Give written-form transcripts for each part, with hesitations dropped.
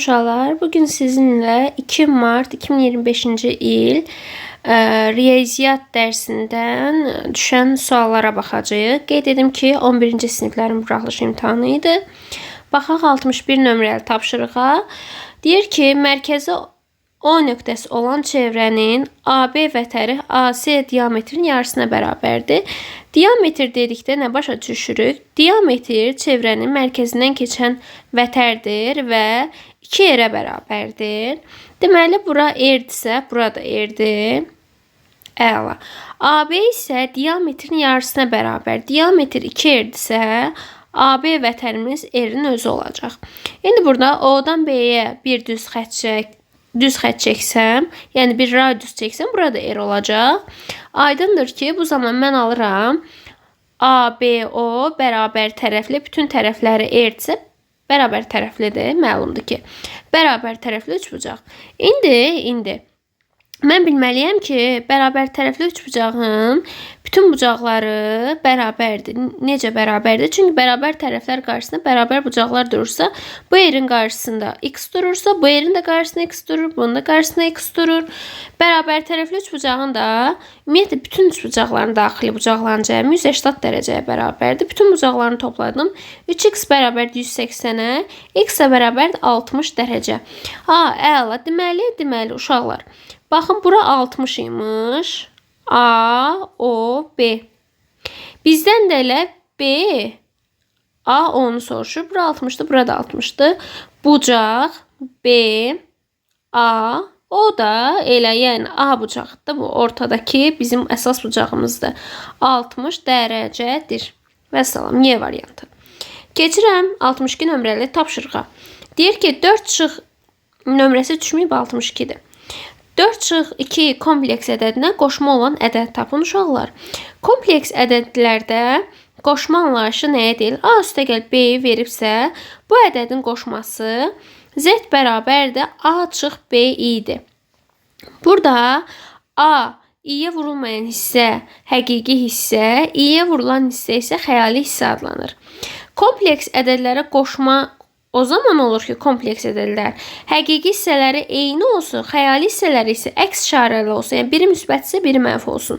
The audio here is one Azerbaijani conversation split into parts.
uşaqlar, bugün sizinlə 2 mart 2025-ci il riyaziyyat dərsindən düşən suallara baxacağıq. Qeyd edim ki, 11-ci siniflərin buraxılış imtahanı idi. Baxaq 61 nömrəli tapşırığa. Deyir ki, mərkəzi O nöqtəsi olan çevrənin AB vətəri AC diametrin yarısına bərabərdir. Diametr dedikdə nə başa düşürük? Diametr çevrənin mərkəzindən keçən vətərdir və 2 yerə bərabərdir. Deməli, bura erdirsə, burada erdir. Əla. AB isə diametrin yarısına bərabər. Diametr 2 erdirsə, AB vətərimiz erin özü olacaq. İndi burada O'dan B'yə bir düz xətt çəksəm, yəni bir radius çəksəm, burada er olacaq. Aydındır ki, bu zaman mən alıram ABO bərabər tərəfli, bütün tərəfləri erdirsə, bərabər tərəflidir, məlumdur ki. Bərabər tərəfli üçbucaq. İndi mən bilməliyəm ki, bərabər tərəfli üçbucağın bütün bucaqları bərabərdir. Necə bərabərdir? Çünki bərabər tərəflər qarşısında bərabər bucaqlar durursa, bu yerin qarşısında x durursa, bu yerin də qarşısında x durur, bunun da qarşısında x durur. Bərabər tərəfli üçbucağın da ümumiyyətlə bütün üçbucaqların daxili bucaqların cəmi 180 dərəcəyə bərabərdir. Bütün bucaqlarını topladım. 3x bərabərdir 180-ə, x də bərabərdir 60 dərəcə. Əla. Deməli uşaqlar. Baxın, bura 60 imiş. A, O, B. Bizdən də elə B, A, onu soruşur. Bura 60'dır, burada 60'dır. Bucaq B, A, o da elə, yəni A bucaqdır. Bu ortadakı bizim əsas bucağımızdır. 60 dərəcədir. Və salam, Y variantı. Keçirəm 62 nömrəli tapşırığa. Deyir ki, 4 çıx nömrəsi düşməyib 62'dir. 4/2 kompleks ədədinə qoşma olan ədəd tapın uşaqlar. Kompleks ədədlərdə qoşma anlayışı nəyə deyil? A üstəgəl B-yi veribsə, bu ədədin qoşması Z bərabərdir A/B idi. Burada A i-yə vurulmayan hissə həqiqi hissə, i-yə vurulan hissə isə xəyali hissə adlanır. Kompleks ədədlərə qoşma o zaman olur ki, kompleks ədədlər həqiqi hissələri eyni olsun, xəyali hissələri isə əks işarəli olsun. Yəni, biri müsbətsə, biri mənfi olsun.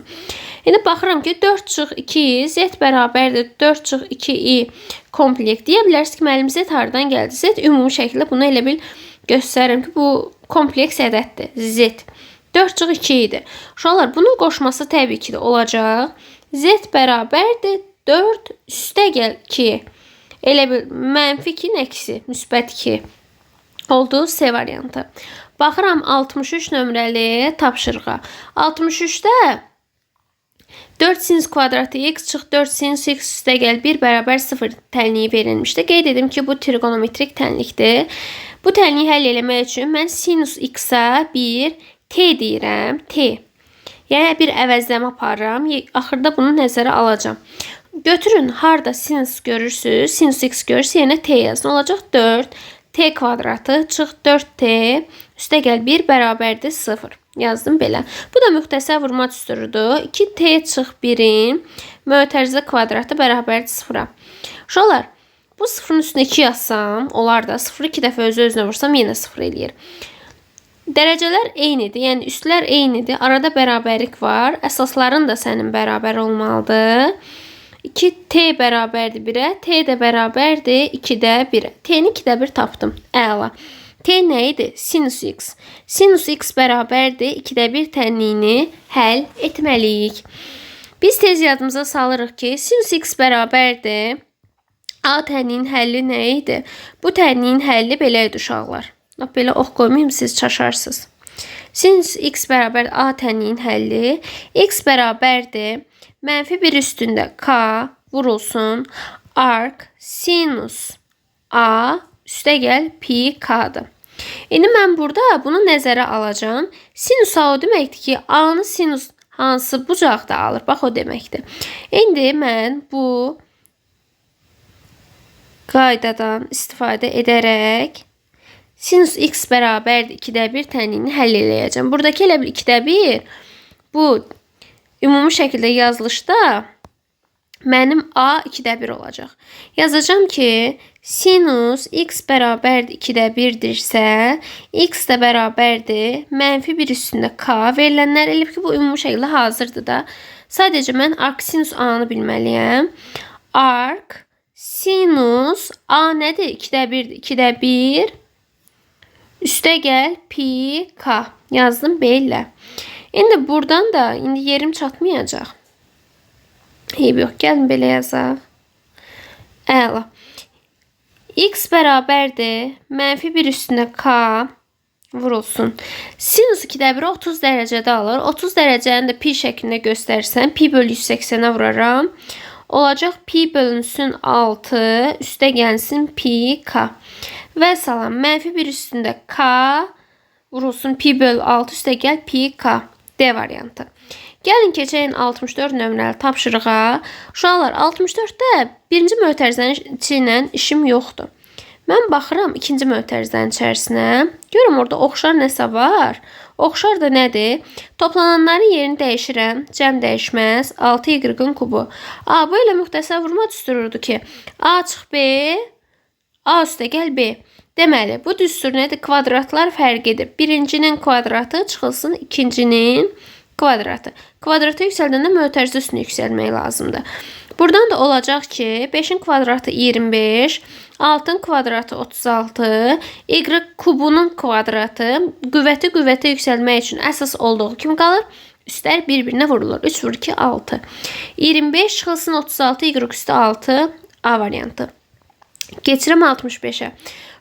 İndi baxıram ki, 4/2 Z bərabərdir 4/2i kompleks. Deyə bilərsiniz ki, müəllim Z haradan gəldi? Z ümumi şəkildə bunu elə bil göstərirəm ki, bu kompleks ədəddir. Z 4/2 idi. Uşaqlar, bunun qoşması təbii ki də olacaq. Z bərabərdir 4 üstəgəl 2. Elə bir mənfi 2 əksi, müsbət 2 oldu C variantı. Baxıram 63 nömrəli tapşırığa. 63-də 4 sinus kvadratı x çıx 4 sinus x üstəgəl 1 bərabər 0 tənliyi verilmişdir. Qeyd edim ki, bu trigonometrik tənlikdir. Bu tənliyi həll eləmək üçün mən sinus x-a bir t deyirəm. T. Yəni bir əvəzləmə aparıram. Axırda bunu nəzərə alacağım. Götürün, harda sinus görürsünüz, sinus x görürsünüz, yenə t yazın. Olacaq 4 t kvadratı çıx 4t üstəgəl 1 bərabərdir 0. Yazdım belə. Bu da müxtəsər vurma düsturudur. 2t çıx 1-in mötərizə kvadratı bərabərdir 0-a. Uşaqlar, bu 0-ın üstünə 2 yazsam, olar da 0-ı 2 dəfə özünə vursam, yenə 0 eləyir. Dərəcələr eynidir, yəni üstlər eynidir. Arada bərabərlik var. Əsasların da sənin bərabər olmalıdır. 2t bərabərdir 1-ə, t də bərabərdir 2-də 1-ə. T-ni 2-də 1 tapdım. Əla. T nə idi? Sinus x. Sinus x bərabərdir 2-də 1 tənliyini həll etməliyik. Biz tez yadımıza salırıq ki, sinus x bərabərdir A tənliyin həlli nə idi? Bu tənliyin həlli belə idi uşaqlar. Belə ox qoymayayım, siz çaşarsınız. Sinus x bərabər A tənliyin həlli. X bərabərdir mənfi 1 üstündə k vurulsun arc sinus A üstəgəl pi k'dır. İndi mən burada bunu nəzərə alacağım. Sinus A o deməkdir ki, A'nı sinus hansı bucaqda alır? Bax, o deməkdir. İndi mən bu qaydadan istifadə edərək sinus x bərabərdir 2-də 1 tənliyini həll eləyəcəm. Buradakı elə bir 2-də 1 bu ümumi şəkildə yazılışda Mənim A 2-də 1 olacaq. Yazacağım ki, sinus x bərabərdir 2-də 1-dirsə, x də bərabərdir -1 üstündə k verilənlər. Elə ki, bu ümumi şəkildə hazırdır da. Sadəcə mən arc sinus A-nı bilməliyəm. Arc sinus A nədir? 2-də 1-dir. 2-də 1 üstə gəl pi k. Yazdım B ilə. İndi buradan da yerim çatmayacaq. Eyb yox, gəlin belə yazaq. Əla. X bərabərdir -1 üstünə k vurulsun. Sinus 2-də 1 30 dərəcədə alır. 30 dərəcəni də pi şəklində göstərsəm, pi bölü 180-ə vuraram. Olacaq pi bölünsün 6 üstə gəlsin pi k. Və salam, -1 üstündə k vurulsun pi bölü 6 üstə gəl pi k. D variantı. Gəlin keçəyin 64 nömrəli tapşırığa. Uşaqlar, 64-də birinci mötərizənin ilə işim yoxdur. Mən baxıram ikinci mötərizənin içərisinə. Görüm orada oxşar nəsə var. Oxşar da nədir? Toplananların yerini dəyişirəm. Cəm dəyişməz. 6y-ın kubu. A, bu elə müxtəsər vurma düstururdu ki, A çıx B, A üstə gəl B. Deməli, bu düstur nədir? Kvadratlar fərq edir. Birincinin kvadratı çıxılsın ikincinin kvadratı. Kvadrata yüksəldəndə mötərizə üstünə yüksəlmək lazımdır. Buradan da olacaq ki, 5-in kvadratı 25, 6-ın kvadratı 36, y kubunun kvadratı qüvvətə yüksəlmək üçün əsas olduğu kimi qalır. Üstlər bir-birinə vurulur. 3 vur 2, 6. 25 çıxılsın 36, y üstə 6, A variantı. Geçirəm 65-ə.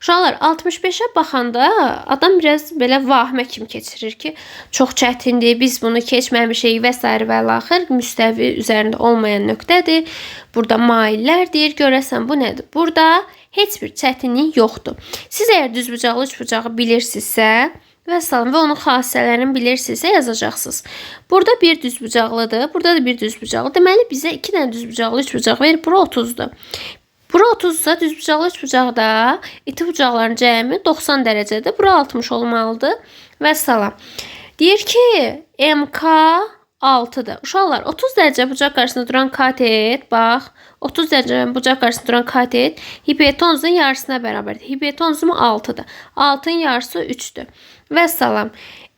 Uşaqlar, 65-ə baxanda adam biraz belə vahimə kimi keçirir ki, çox çətindir, biz bunu keçməmişik və s. və l-axır müstəvi üzərində olmayan nöqtədir. Burada maillər deyir, görəsən bu nədir? Burada heç bir çətinlik yoxdur. Siz əgər düzbucaqlı, üçbucağı bilirsinizsə və salam və onun xassələrini bilirsinizsə yazacaqsınız. Burada bir düzbucaqlıdır, burada da bir düzbucaqlı. Deməli, bizə 2 dənə düzbucaqlı, üçbucaq verir, bura 30-dur. Bura 30-sa düzbucaqlı üçbucaqda iti bucaqların cəmi 90 dərəcədir. Bura 60 olmalıdır və salam. Deyir ki, MK 6-dır. Uşaqlar, 30 dərəcə bucaq qarşısında duran katet, bax, 30 dərəcə bucaq qarşısında duran katet hipotenuzun yarısına bərabərdir. Hipotenuzumu 6-dır. 6-ın yarısı 3-dür. Və salam.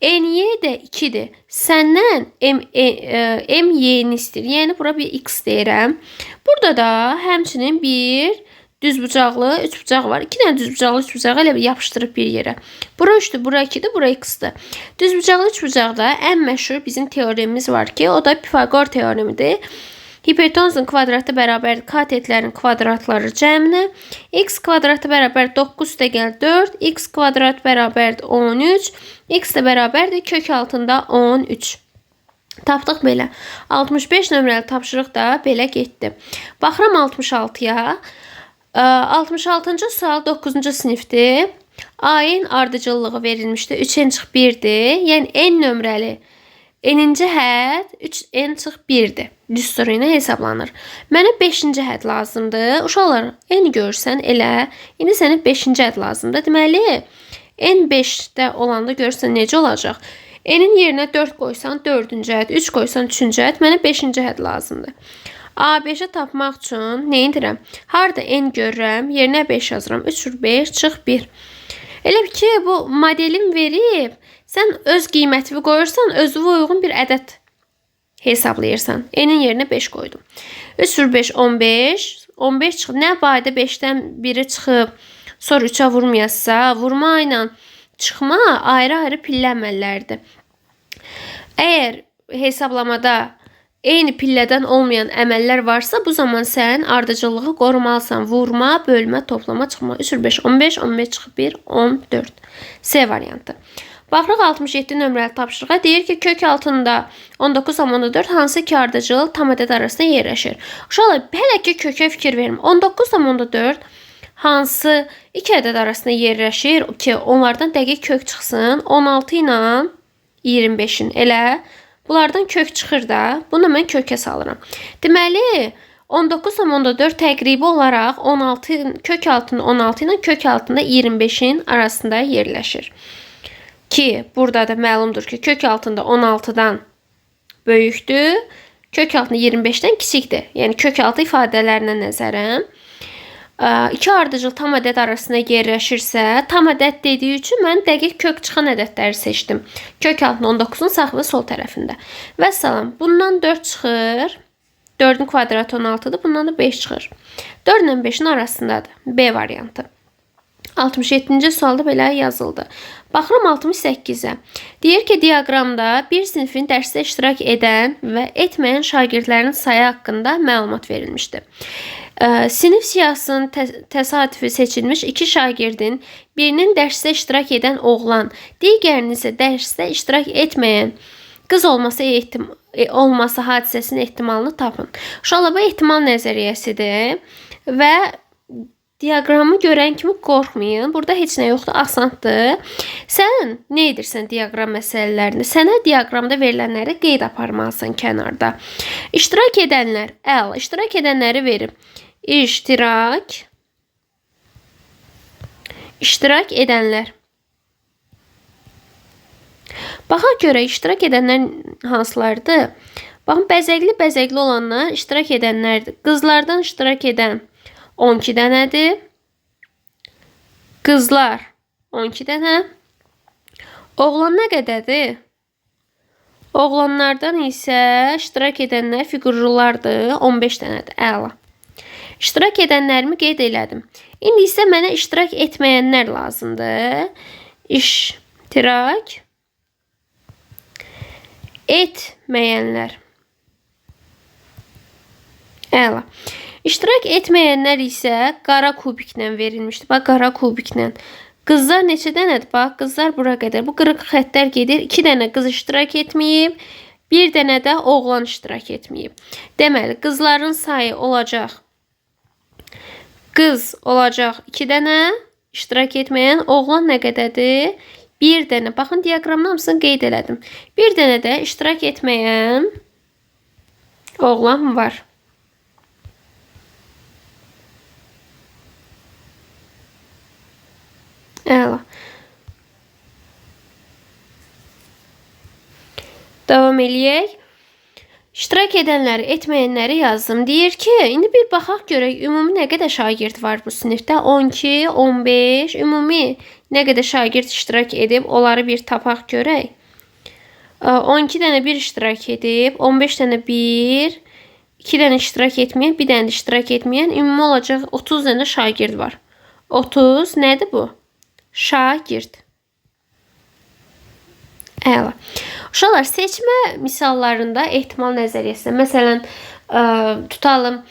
NY də 2-dir. Səndən MY-ni istəyir. Yəni, bura bir X deyirəm. Burada da həmçinin bir düzbucaqlı, üçbucaq var. 2 dənə düzbucaqlı, üçbucağı elə bir yapışdırıb bir yerə. Bura 3-dür, bura 2-dir, bura X-dir. Düzbucaqlı, üçbucaqda ən məşhur bizim teoremimiz var ki, o da Pifagor teoremidir. Hipotenuzun kvadratı bərabərdir katetlərin kvadratları cəminə. X kvadratı bərabər 9 üstə gəl 4. X kvadrat bərabərdir 13. X də bərabərdir kök altında 13. Tapdıq belə. 65 nömrəli tapşırıq da belə getdi. Baxıram 66-ya. 66-cı sual 9-cu sinifdir. A-ın ardıcıllığı verilmişdir. 3n-1-dir. Yəni n nömrəli n-ci hədd 3n-1-dir. Düstur ilə hesablanır. Mənə 5-ci hədd lazımdır. Uşaqlar, n görsən elə, indi sənə 5-ci hədd lazımdır. Deməli, n 5-də olanda görsən necə olacaq? N-in yerinə 4 qoysan 4-cü hədd, 3 qoysan 3-cü hədd, mənə 5-ci hədd lazımdır. A5-i tapmaq üçün nə edirəm? Harada n görürəm, yerinə 5 yazıram. 3 vur 5, çıx 1. Elə ki, bu modelin verib, sən öz qiymətini qoyursan, özünə uyğun bir ədəd hesablayırsan. N-in yerinə 5 qoydum. 3 vur 5, 15. 15 çıxıb. Nə bayda 5-dən biri çıxıb, sonra 3-ə vurmayasa, vurma ilə çıxma ayrı-ayrı pillənmələrdir. Əgər hesablamada eyni pillədən olmayan əməllər varsa, bu zaman sən ardıcıllığı qorumalısan. Vurma, bölmə, toplama, çıxma. 3 vur 5, 15, 15 çıxıb 1, 14. C variantı. Baxırıq 67 nömrəli tapşırığa. Deyir ki, kök altında 19,4 hansı iki ardıcıl tam ədəd arasında yerləşir? Uşaqlar, hələ ki kökə fikir verim. 19,4 hansı iki ədəd arasında yerləşir ki, onlardan dəqiq kök çıxsın. 16 ilə 25-in elə. Bunlardan kök çıxır da. Bunu mən kökə salıram. Deməli, 19,4 təqribi olaraq 16 kök altında 16 ilə kök altında 25-in arasında yerləşir. Ki, burada da məlumdur ki, kök altında 16-dan böyükdür. Kök altında 25-dən kiçikdir. Yəni kök altı ifadələrinə nəzərən. İki ardıcıl tam ədəd arasında yerləşirsə, tam ədəd dediyi üçün mən dəqiq kök çıxan ədədləri seçdim. Kök altında 19-un sağ və sol tərəfində. Vəssalam. Bundan 4 çıxır. 4-ün kvadratı 16-dır. Bundan da 5 çıxır. 4 ilə 5-in arasındadır. B variantı. 67-ci sualda belə yazıldı. Baxıram 68-ə. Deyir ki, diaqramda bir sinifin dərsdə iştirak edən və etməyən şagirdlərin sayı haqqında məlumat verilmişdir. Sinif siyahısının təsadüfi seçilmiş iki şagirdin birinin dərsdə iştirak edən oğlan, digərinin isə dərsdə iştirak etməyən qız olması hadisəsinin ehtimalını tapın. Uşaqlar, bu ehtimal nəzəriyyəsidir və diaqramı görən kimi qorxmayın. Burada heç nə yoxdur, asandır. Sən nə edirsən diaqram məsələlərini? Sənə diaqramda verilənləri qeyd aparmalısan kənarda. İştirak edənlər, iştirak edənləri verim. İştirak edənlər. Baxaq görək, iştirak edənlər hansılardır? Baxın, bəzəkli olanlar iştirak edənlərdir. Qızlardan iştirak edən 12 dənədir. Qızlar 12 dənə. Oğlan nə qədərdir? Oğlanlardan isə iştirak edənlər fiqurlulardır. 15 dənədir. Əla. İştirak edənlərimi qeyd elədim. İndi isə mənə iştirak etməyənlər lazımdır. İştirak etməyənlər. Əla. İştirak etməyənlər isə qara kubiklə verilmişdir. Bax, qara kubiklə. Qızlar neçə dənədir? Bax, qızlar bura qədər. Bu qırıq xəttlər gedir. 2 dənə qız iştirak etməyib. 1 dənə də oğlan iştirak etməyib. Deməli, qızların sayı olacaq. Qız olacaq 2 dənə. İştirak etməyən oğlan nə qədərdir? 1 dənə. Baxın, diaqramın hamısını qeyd elədim. 1 dənə də iştirak etməyən oğlan var. Əla. Davam eləyək. İştirak edənləri, etməyənləri yazdım. Deyir ki, indi bir baxaq görək, ümumi nə qədər şagird var bu sinifdə? 12, 15, ümumi nə qədər şagird iştirak edib, onları bir tapaq görək. 12 dənə bir iştirak edib, 15 dənə bir, 2 dənə iştirak etməyən, 1 dənə iştirak etməyən, ümumi olacaq 30 dənə şagird var. 30 nədir bu? Şagird. Əla. Uşaqlar, seçmə misallarında ehtimal nəzəriyyəsində, məsələn, tutalım,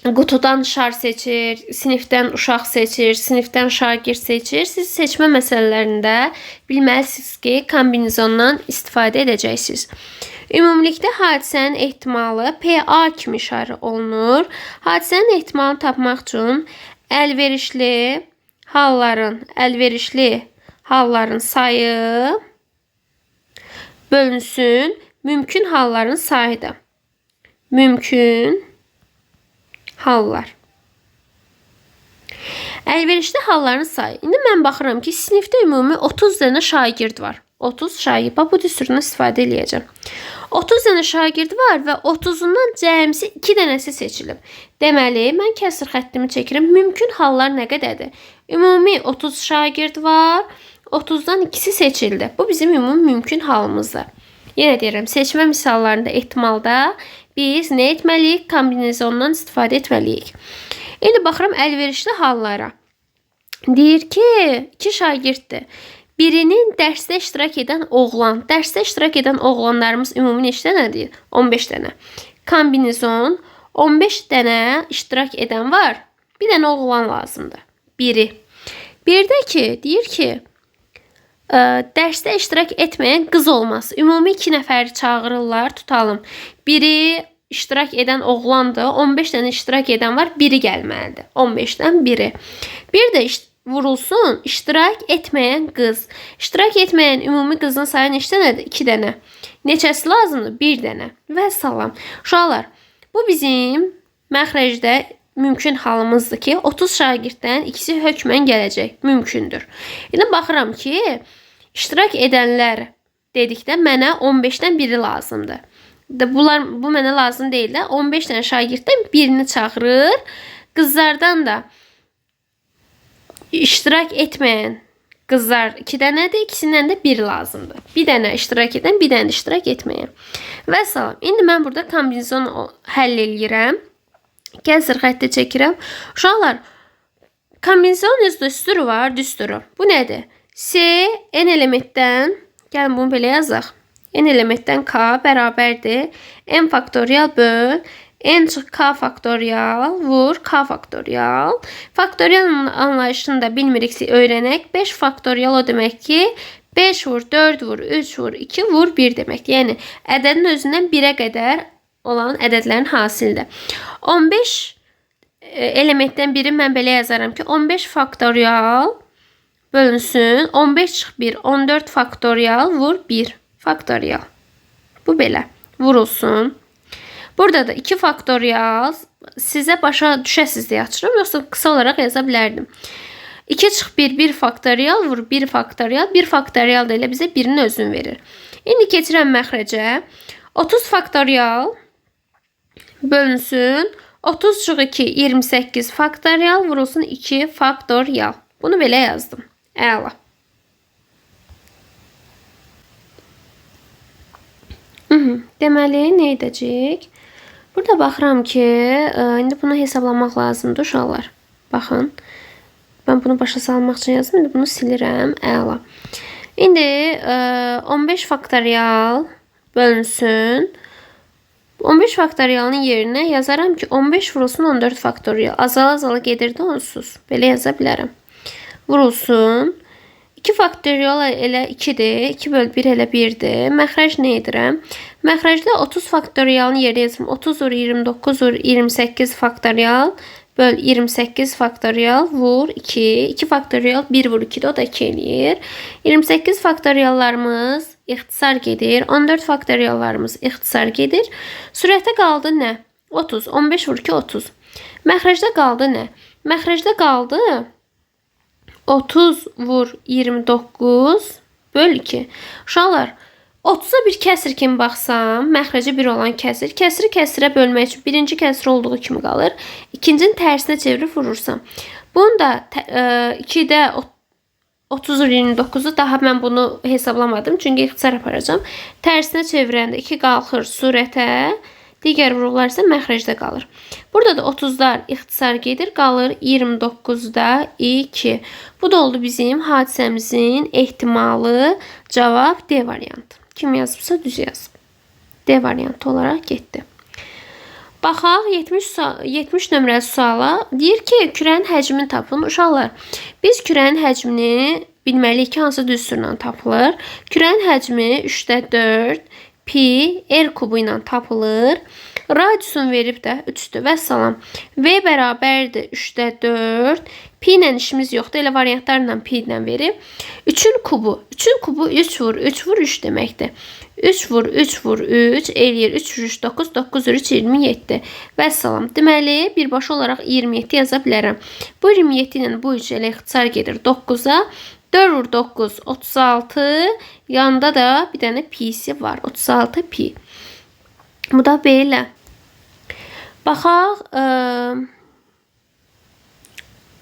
qutudan şar seçir, sinifdən uşaq seçir, sinifdən şagird seçir. Siz seçmə məsələlərində bilməlisiniz ki, kombinizondan istifadə edəcəksiniz. Ümumilikdə hadisənin ehtimalı PA kimi işarə olunur. Hadisənin ehtimalını tapmaq üçün əlverişli halların sayı bölünsün mümkün halların sayıdır. Mümkün hallar. Əlverişli halların sayı. İndi mən baxıram ki, sinifdə ümumi 30 dənə şagird var. 30 şagird. Bax, bu düsturdan istifadə edəcəm. 30 dənə şagird var və 30-undan cəmsi 2 dənəsi seçilib. Deməli, mən kəsr xəttimi çəkirəm. Mümkün hallar nə qədərdir? Ümumi 30 şagird var. 30-dan ikisi seçildi. Bu bizim ümumi mümkün halımızdır. Yenə deyirəm, seçmə misallarında ehtimalda biz nə etməliyik? Kombinizondan istifadə etməliyik. İndi baxıram əlverişli hallara. Deyir ki, 2 şagirddir. Birinin dərsdə iştirak edən oğlan. Dərsdə iştirak edən oğlanlarımız ümumi neçə dənədir? 15 dənə. Kombinizon 15 dənə iştirak edən var. Bir dənə oğlan lazımdır. Biri. Bir də ki, deyir ki, dərsdə iştirak etməyən qız olması. Ümumi 2 nəfəri çağırırlar, tutalım. Biri iştirak edən oğlandır, 15 dənə iştirak edən var, biri gəlməlidir. 15-dən biri. Bir də vurulsun iştirak etməyən qız. İştirak etməyən ümumi qızın sayı neçə dənədir? 2 dənə. Neçəsi lazımdır? 1 dənə. Və salam. Uşaqlar, bu bizim məxrəcdə mümkün halımızdır ki, 30 şagirddən ikisi hökmən gələcək. Mümkündür. İndi baxıram ki, iştirak edənlər dedikdə mənə 15-dən biri lazımdır. bu mənə lazım deyil də. 15 dənə şagirddən birini çağırır. Qızlardan da iştirak etməyən qızlar 2 dənədir, ikisindən də 1 lazımdır. Bir dənə iştirak edən, bir dənə iştirak etməyən. Və salam. İndi mən burada kombinezon həll eləyirəm. Kəsr xətti çəkirəm. Uşaqlar, kombinezon öz düsturu var, düsturu. Bu nədir? C n elementdən, gəlin bunu belə yazaq. N elementdən k bərabərdir. N faktorial böl n çıx k faktorial vur k faktorial. Faktorial anlayışını da bilmiriksə öyrənək. 5 faktorial o demək ki 5 vur 4 vur 3 vur 2 vur 1 deməkdir. Yəni ədədin özündən 1-ə qədər olan ədədlərin hasilidir. 15 elementdən biri mən belə yazaram ki 15 faktorial bölünsün 15 çıx 1 14 faktorial vur 1 faktorial. Bu belə vurulsun. Burada da 2 faktorial sizə başa düşəsiz deyə açıram. Yoxsa qısa olaraq yaza bilərdim. 2 çıx 1 1 faktorial vur 1 faktorial. 1 faktorial da elə bizə 1-in özünü verir. İndi keçirəm məxrəcə. 30 faktorial bölünsün 30 çıx 2 28 faktorial vurulsun 2 faktorial. Bunu belə yazdım. Əla. Deməli, nə edəcək? Burada baxıram ki, indi bunu hesablamaq lazımdır uşaqlar. Baxın. Ben bunu başa salmaq üçün yazdım. İndi bunu silirəm. Əla. İndi 15 faktorial bölünsün. 15 faktorialın yerinə yazaram ki 15 vurulsun 14 faktorial. Azala gedirdi onsuz. Belə yaza bilərəm. Vurulsun. 2 faktorial elə 2'dir. 2 böl 1 elə 1'dir. Məxrəc nə edirəm? Məxrəcdə 30 faktorialın yerinə yazım. 30 vur 29 vur 28 faktorial böl 28 faktorial vur 2. 2 faktorial 1 vur 2'dir. O da 2 eləyir. 28 faktoriallarımız ixtisar gedir. 14 faktoriallarımız ixtisar gedir. Sürətə qaldı nə? 30. 15 vur 2 30. Məxrəcdə qaldı nə? Məxrəcdə qaldı 30 vur 29 böl 2. Uşaqlar, 30'a bir kəsir kimi baxsam, məxrəcə 1 olan kəsir. Kəsiri kəsirə bölmək üçün birinci kəsir olduğu kimi qalır. İkincinin tərsinə çevirib vurursam. Bunu da 2'də 30 vur 29'u daha mən bunu hesablamadım. Çünki ixtisar aparacağım. Tərsinə çevirəndə 2 qalxır surətə. Digər vurullar isə məxrəcdə qalır. Burada da 30'lar ixtisar gedir, qalır 29'da 2. Bu da oldu bizim hadisəmizin ehtimalı cavab D variantı. Kim yazıbsa düz yazıb. D variantı olaraq getdi. Baxaq 70 nömrəli suala. Deyir ki, kürənin həcmini tapın. Uşaqlar, biz kürənin həcmini bilməliyik ki, hansı düsturla tapılır. Kürənin həcmi 3'də 4 pi r kubu ilə tapılır. Radiusun verib də 3'dür. Vəssalam. V bərabərdir 3'də 4. Pi ilə işimiz yoxdur. Elə variantlarla pi ilə verib. 3'ün kubu. 3'ün kubu 3 vur 3 vur 3 deməkdir. 3 vur 3 vur 3 eləyir. 3 vur 3 9 9 vur 3 27. Vəssalam. Deməli, birbaşa olaraq 27 yaza bilərəm. Bu 27 ilə bu 3 elə ixtisar gedir 9'a. 4 vur 9 36. Yanında da bir dənə pi'si var. 36 pi. Bu da belə. Baxaq.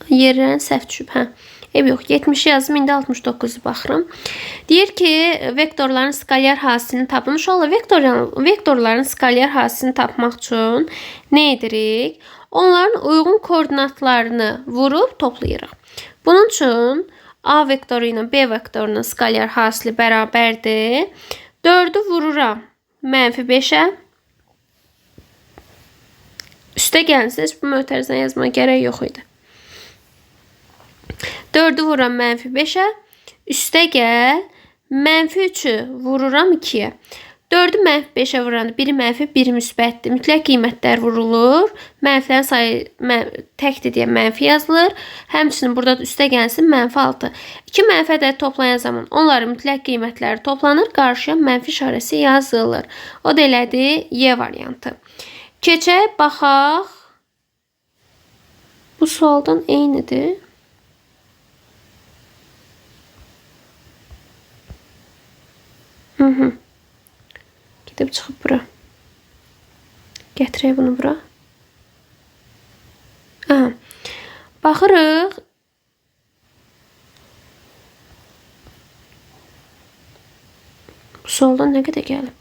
Yerlərin səhv düşüb. Yox, 70 yazım, indi 69'u baxıram. Deyir ki, vektorların skalyar hasilini tapın. Uşaqlar, vektorların skalyar hasilini tapmaq üçün nə edirik? Onların uyğun koordinatlarını vurub toplayırıq. Bunun üçün A vektoru ilə B vektorunun skalyar hasili bərabərdir. 4'ü vururam -5'ə. Üstə gəlirsiniz, bu mötərizəni yazmağa gərək yox idi. 4'ü vururam -5'ə. Üstə gəl, -3'ü vururam 2'yə. 4'ü -5'ə vuranda biri mənfi, biri müsbətdir. Mütləq qiymətlər vurulur. Mənfilərin sayı təkdir deyə mənfi yazılır. Həmçinin burada da üstə gəlsin -6. 2 mənfi ədəd toplayan zaman onların mütləq qiymətləri toplanır. Qarşıya mənfi işarəsi yazılır. O da elədir Y variantı. Keçək, baxaq. Bu sualdan eynidir. Gidib çıxıb bura. Gətirək bunu bura. Aha. Baxırıq. Bu soldan nə qədər gəlib?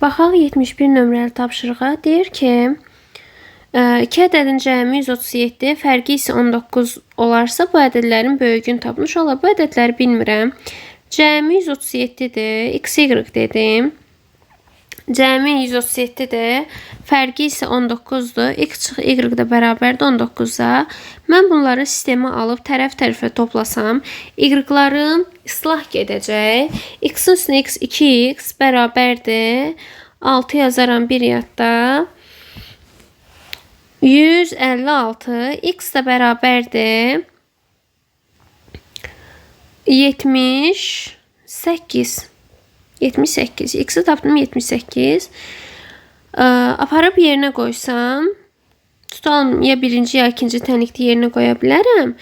Baxaq 71 nömrəli tapşırığa. Deyir ki, 2 ədədin cəmi 137, fərqi isə 19 olarsa, bu ədədlərin böyüyünü tapın. Uşaqlar, bu ədədləri bilmirəm. Cəmi 137-dir, x, y dedim. Cəmi 137-dir, fərqi isə 19-dur. X çıx y də bərabərdir 19-a. Mən bunları sistemə alıb tərəf-tərəfə toplasam, y-ların islah gedəcək. X-in üstünə x 2x bərabərdir. 6 yazaram bir yadda. 156, x də bərabərdir. 78. 78. X-i tapdım 78. Aparıb yerinə qoysam, tutalım ya birinci ya ikinci tənlikdə yerinə qoya bilərəm.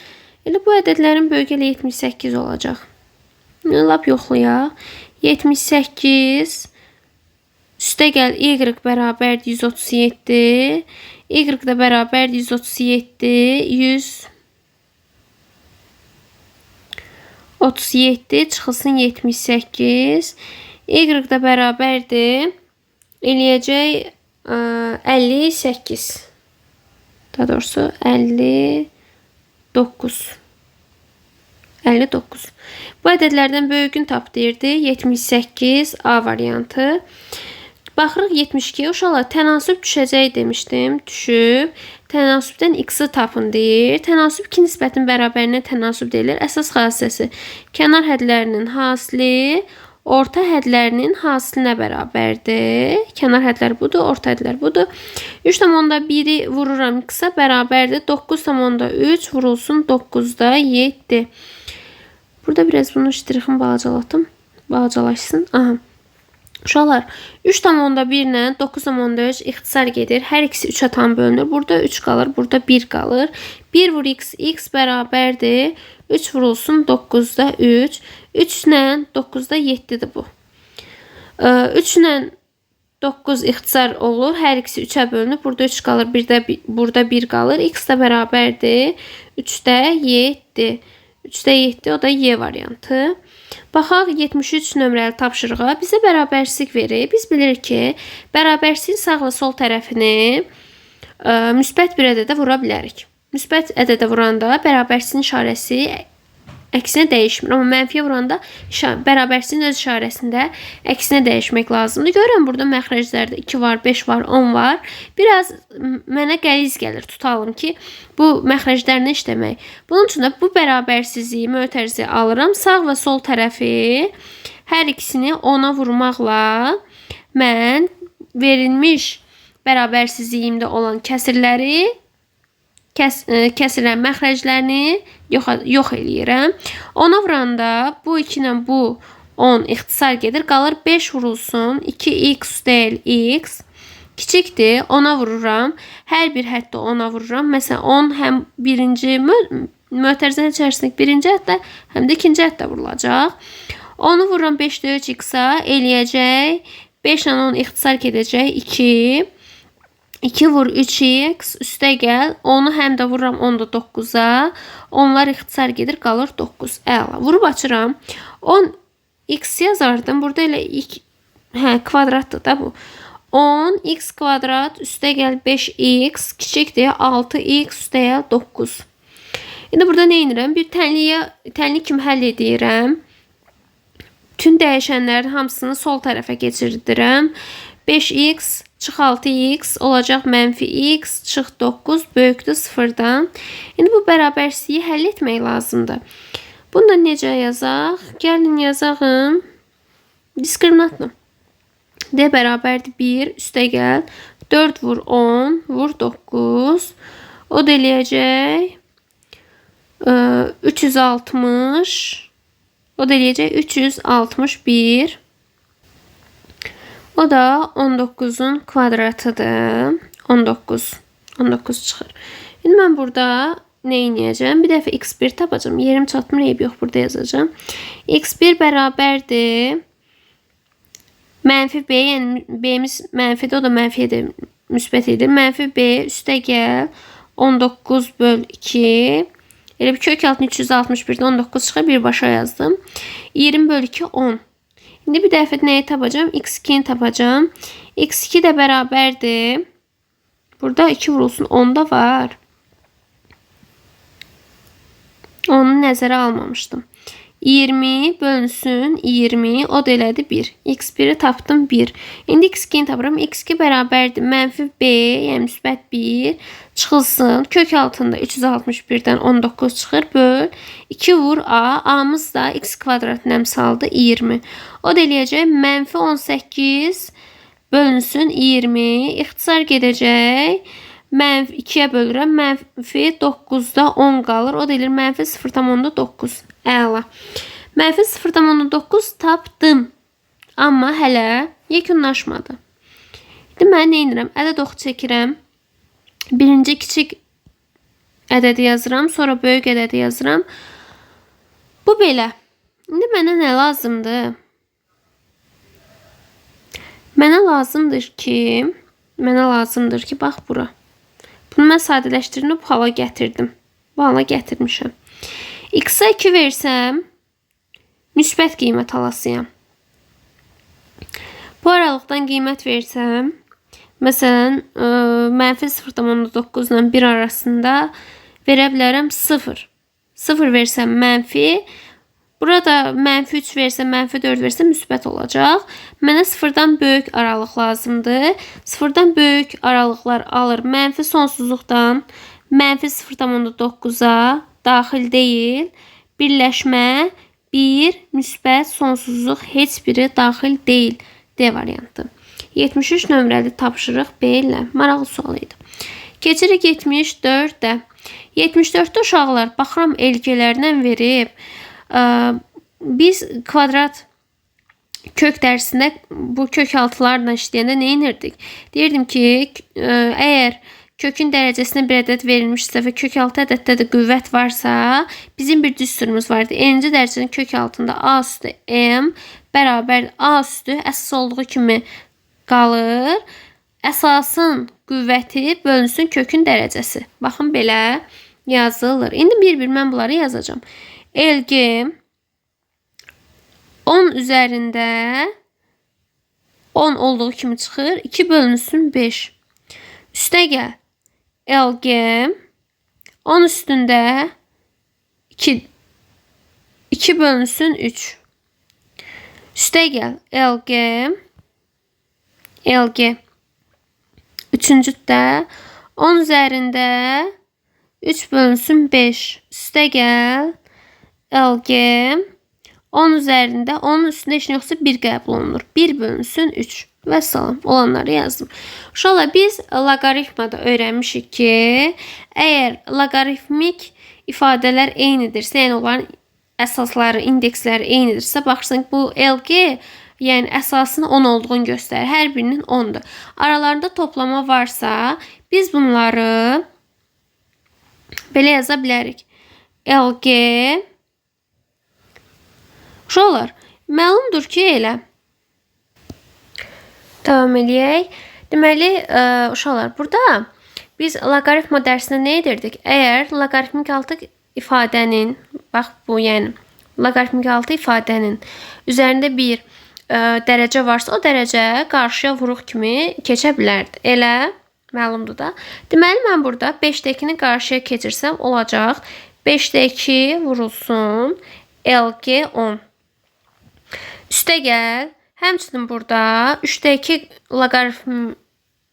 Elə bu ədədlərin böyüyü elə 78 olacaq. Lap yoxlayaq. 78 üstə gəl y bərabərdir 137. Y də bərabərdir 137. 137 çıxılsın 78. Y də bərabərdir. Eləyəcək 58. Daha doğrusu 59. 59. Bu ədədlərdən böyüyünü tap deyirdi. 78 A variantı. Baxırıq 72. Uşaqlar, tənasüb düşəcək demişdim. Düşüb. Tənasübdən x-i tapın deyir. Tənasüb 2 nisbətin bərabərinə tənasüb deyilir. Əsas xassəsi kənar hədlərinin hasili orta hədlərinin hasilinə bərabərdir. Kənar hədlər budur, orta hədlər budur. 3/1-i vururam x-a bərabərdir. 9/3 vurulsun 9-da 7. Burada biraz bunu ştrixini balacalatdım. Balacalaşsın. Aha. Uşaqlar, 3/1 ilə 9/3 ixtisar gedir. Hər ikisi 3-ə tam bölünür. Burada 3 qalır, burada 1 qalır. 1 vur x, x bərabərdir. 3 vurulsun 9-da 3. 3 ilə 9-da 7-dir bu. 3 ilə 9 ixtisar olur. Hər ikisi 3-ə bölünür. Burada 3 qalır, burada 1 qalır. X də bərabərdir. 3-də 7. 3-də 7, o da y variantı. Baxaq 73 nömrəli tapşırığa. Bizə bərabərsizlik verir. Biz bilirik ki, bərabərsizliyin sağ və sol tərəfini müsbət bir ədədə vura bilərik. Müsbət ədədə vuranda bərabərsizliyin işarəsi əksinə dəyişmir. Amma mənfiyə vuranda bərabərsizliyin öz işarəsində əksinə dəyişmək lazımdır. Görürəm, burada məxrəclərdə 2 var, 5 var, 10 var. Biraz mənə qəliz gəlir. Tutalım ki, bu məxrəclərlə işləmək. Bunun üçün də bu bərabərsizliyi, mötərizəyi alıram. Sağ və sol tərəfi hər ikisini 10-a vurmaqla mən verilmiş bərabərsizliyimdə olan kəsirləri kəsirən məxrəclərini yox eləyirəm. 10-a vuranda bu 2 ilə bu 10 ixtisar gedir. Qalır 5 vurulsun. 2x deyil x. Kiçikdir. 10-a vururam. Hər bir həddə 10-a vururam. Məsələn 10 həm birinci mötərizənin içərisindəki birinci həddə, həm də ikinci həddə vurulacaq. 10-u vururam 5-də 3x-a eləyəcək. 5 ilə 10 ixtisar gedəcək 2. 2 vur 3x üstə gəl. 10-u həm də vururam 10-da 9-a. Onlar ixtisar gedir, qalır 9. Əla. Vurub açıram. 10x yazardım. Burada elə kvadratdır da bu. 10x kvadrat üstə gəl 5x kiçikdir. 6x üstə gəl 9. İndi burada nə edirəm? Bir tənlik kimi həll edirəm. Bütün dəyişənlərin hamısını sol tərəfə keçirdirəm. 5x çıx 6x olacaq mənfi x çıx 9 böyükdür 0-dan. İndi bu bərabərsizliyi həll etmək lazımdır. Bunu da necə yazaq? Gəlin yazağım. Diskriminantla. D bərabərdir 1 üstə gəl. 4 vur 10 vur 9. O da eləyəcək 360. O da eləyəcək 361. O da 19'un kvadratıdır. 19 çıxır. İndi mən burada nə edəcəm? Bir dəfə x1 tapacağım. Yerim çatmır, yox burada yazacağım. x1 bərabərdir Mənfi B, yəni B'miz mənfidir, o da mənfidir, müsbət idi. Mənfi B üstə gəl 19 böl 2. Elə bir kök altın 361'də 19 çıxır, birbaşa yazdım. 20 böl 2 10. İndi bir dəfə nəyi tapacağım? X2'ni tapacağım. X2 də bərabərdir. Burada 2 vurulsun 10 da var. Onu nəzərə almamışdım. 20 bölünsün 20, o da elədi 1. X1'i tapdım 1. İndi X2'ni tapıram. X2 bərabərdir. Mənfi B, yəni müsbət 1 çıxılsın. Kök altında 361'dən 19 çıxır. Böl 2 vur A. A'mız da x kvadratın əmsaldır 20. O da eləyəcək mənfi 18 bölünsün 20. İxtisar gedəcək. Mənfi 2'yə bölürəm. Mənfi 9'da 10 qalır. O da eləyir mənfi 0,9. Əla. Mənfi 0,9 tapdım. Amma hələ yekunlaşmadı. İndi mən nə edirəm? Ədəd oxu çəkirəm. Birinci kiçik ədədi yazıram. Sonra böyük ədədi yazıram. Bu belə. İndi mənə nə lazımdır? Mənə lazımdır ki, bax bura. Bunu mən sadələşdirib bu hala gətirdim. Bu hala gətirmişəm. X-a 2 versəm, müsbət qiymət alasıyam. Bu aralıqdan qiymət versəm, məsələn, mənfi 0,9 ilə 1 arasında verə bilərəm 0. 0 versəm mənfi, burada mənfi 3 versəm, mənfi 4 versəm müsbət olacaq. Mənə 0-dan böyük aralıq lazımdır. 0-dan böyük aralıqlar alır. Mənfi sonsuzluqdan mənfi 0,9'a daxil deyil. Birləşmə 1, müsbət, sonsuzluq heç biri daxil deyil. D variantı. 73 nömrəli tapşırıq B ilə. Maraqlı sual idi. Keçirik 74-də. 74'də uşaqlar, baxıram elgələrdən verib. Biz kvadrat kök dərsində bu kök altılarla işləyəndə nə edirdik? Deyirdim ki, əgər kökün dərəcəsinə bir ədəd verilmişsə və kök altı ədəddə də qüvvət varsa, bizim bir düsturumuz vardı. 50-ci dərəcənin kök altında A üstü M bərabər A üstü əsas olduğu kimi qalır. Əsasın qüvvəti bölünsün kökün dərəcəsi. Baxın, belə yazılır. İndi bir-bir mən bunları yazacağım. Elgi 10 üzərində 10 olduğu kimi çıxır. 2 bölünsün 5. Üstə gəl. LG 10 üstündə 2 bölünsün 3. Üstə gəl. LG üçüncüdə 10 üzərində 3 bölünsün 5. Üstə gəl. LG 10 üzərində 10'un üstündə heç nə yoxsa 1 qəbul olunur. 1 bölünsün 3 və salam olanları yazdım. Uşaqlar, biz loqaritmada öyrənmişik ki, əgər loqaritmik ifadələr eynidirsə, yəni onların əsasları, indeksləri eynidirsə, baxırsan bu LG, yəni əsasının 10 olduğunu göstərir. Hər birinin 10'dur. Aralarında toplama varsa, biz bunları belə yaza bilərik. LG uşaqlar, məlumdur ki, elə. Davam eləyək. Deməli, uşaqlar, burada biz loqaritma dərsində nə edirdik? Əgər loqaritmik altı ifadənin, bax bu, yəni loqaritmik altı ifadənin üzərində bir dərəcə varsa, o dərəcə qarşıya vuruq kimi keçə bilərdi. Elə, məlumdur da. Deməli, mən burada 5'də 2'ni qarşıya keçirsəm olacaq. 5'də 2 vurulsun LG 10. Üstə gəl. Həmçinin burada 3'də 2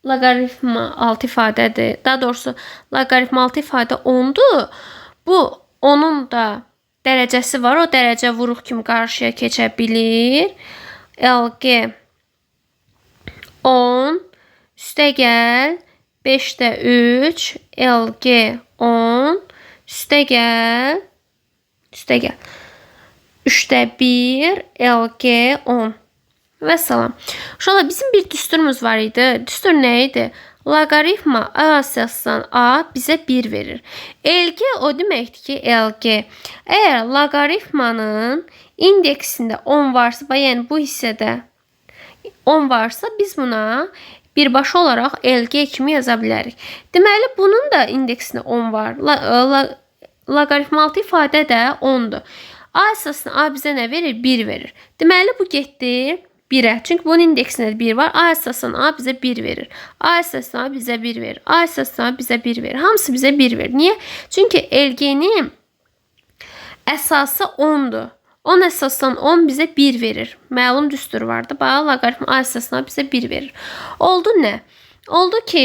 loqaritma altı ifadədir. Daha doğrusu loqaritma altı ifadə 10'dur. Bu 10'un da dərəcəsi var. O dərəcə vuruq kimi qarşıya keçə bilir. LG 10. Üstə gəl. 5'də 3 LG 10. Üstə gəl. 3'də 1 LG 10 və salam. Uşaqlar, bizim bir düsturumuz var idi. Düstur nə idi? Loqaritma A əsasdan A bizə 1 verir. LG o deməkdir ki, LG əgər loqaritmanın indeksində 10 varsa, yəni bu hissədə 10 varsa biz buna birbaşa olaraq LG kimi yaza bilərik. Deməli, bunun da indeksində 10 var. Loqaritm altı ifadə də 10'dur. A əsasına A bizə nə verir? 1 verir. Deməli, bu getdi 1'ə. Çünki bunun indeksində 1 var. A əsasına A bizə 1 verir. A əsasına A bizə 1 verir. A əsasına A bizə 1 verir. Hamısı bizə 1 verir. Niyə? Çünki LG-nin əsası 10'dur. 10 əsasdan 10 bizə 1 verir. Məlum düstur vardı. Bax, loqaritm A əsasına bizə 1 verir. Oldu nə? Oldu ki,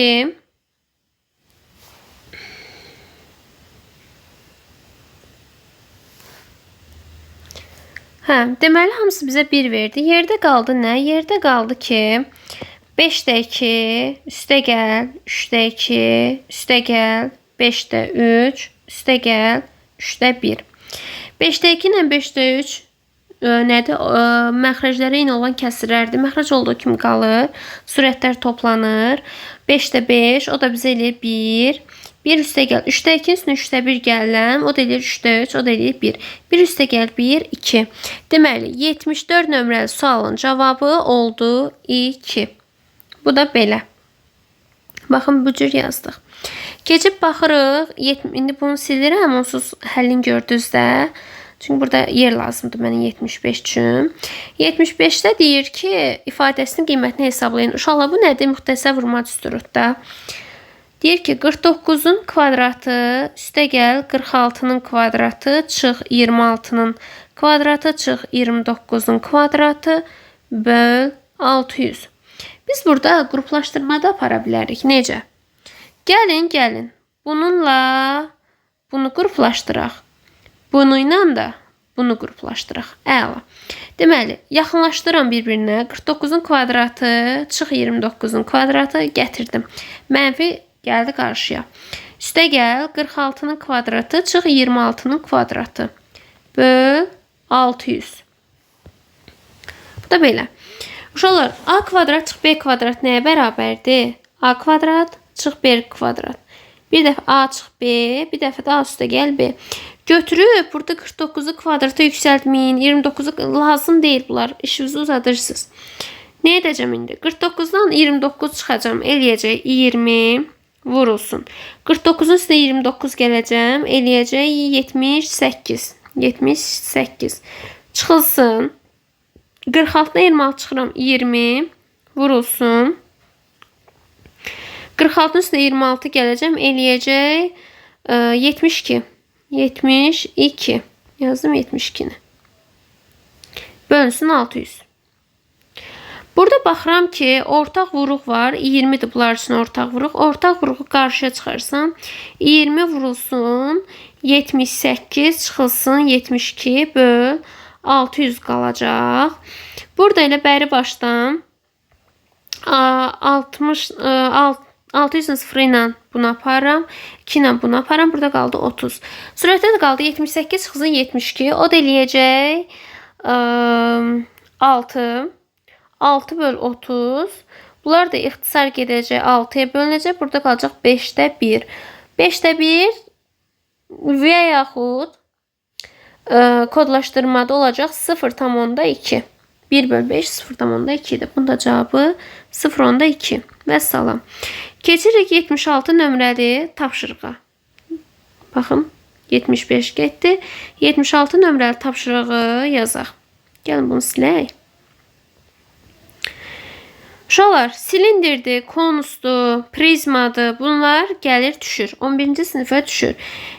deməli hamısı bizə 1 verdi. Yerdə qaldı nə? Yerdə qaldı ki 5'də 2, üstə gəl, 3'də 2, üstə gəl, 5'də 3, üstə gəl, 3'də 1. 5'də 2 ilə 5'də 3 nədir? Məxrəclərə eyni olan kəsirlərdir. Məxrəc olduğu kimi qalır. Sürətlər toplanır. 5'də 5, o da bizə eləyir 1. 1 üstə gəl. 3'də 2 üstünə 3'də 1 gələm. O da eləyir 3'də 3, o da eləyir 1. 1 üstə gəl 1, 2. Deməli, 74 nömrəli sualın cavabı oldu 2. Bu da belə. Baxın, bu cür yazdıq. Keçib baxırıq. İndi bunu silirəm, onsuz həllini gördünüz də. Çünki burada yer lazımdır mənə 75 üçün. 75'də deyir ki, ifadəsinin qiymətini hesablayın. Uşaqlar, bu nədir? Müxtəsər vurma düsturudur da. Deyir ki, 49'un kvadratı üstə gəl 46'nın kvadratı çıx 26'nın kvadratı çıx 29'un kvadratı böl 600. Biz burada qruplaşdırmada apara bilərik. Necə? Gəlin. Bununla bunu qruplaşdıraq. Bununla da bunu qruplaşdıraq. Əla. Deməli, yaxınlaşdıram bir-birinə. 49'un kvadratı çıx 29'un kvadratı gətirdim. Mənfi gəldi qarşıya. Üstə gəl 46'nın kvadratı çıx 26'nın kvadratı böl 600. Bu da belə. Uşaqlar, A kvadrat çıx B kvadrat nəyə bərabərdir? A kvadrat çıx B kvadrat. Bir dəfə A çıx B, bir dəfə də A üstə gəl B. Götürüb burada 49'u kvadrata yüksəltməyin. 29'u lazım deyil bunlar. İşinizi uzadırsınız. Ne edəcəm indi? 49'dan 29 çıxacam. Eləyəcək 20 vurulsun. 49'un üstünə 29 gələcəm. Eləyəcək 78. 78. Çıxılsın. 46'dan 26 çıxıram. 20 vurulsun. 46'nın üstünə 26 gələcəm. Eləyəcək 72. 72. Yazdım 72'ni. Bölünsün 600. Burada baxıram ki, ortaq vuruq var. 20'dir bunlar üçün ortaq vuruq. Ortaq vuruğu qarşıya çıxarsam 20 vurulsun 78 çıxılsın 72 böl 600 qalacaq. Burada elə bəri başdan 600'ün sıfırı ilə bunu aparam. 2 ilə bunu aparam. Burada qaldı 30. Sürətdə də qaldı 78 çıxsın 72. O da eləyəcək 6. 6 böl 30. Bunlar da ixtisar gedəcək 6'ya bölünəcək. Burada qalacaq 5'də 1. 5'də 1 və yaxud kodlaşdırmada olacaq 0,2. 1 böl 5 0,2 idi. Bunun da cavabı 0,2. Vəssalam. Keçirik 76 nömrəli tapşırığa. Baxın, 75 getdi. 76 nömrəli tapşırığı yazaq. Gəlin bunu silək. Uşaqlar, silindirdir, konusdur, prizmadır. Bunlar gəlir düşür. 11-ci sinifə düşür.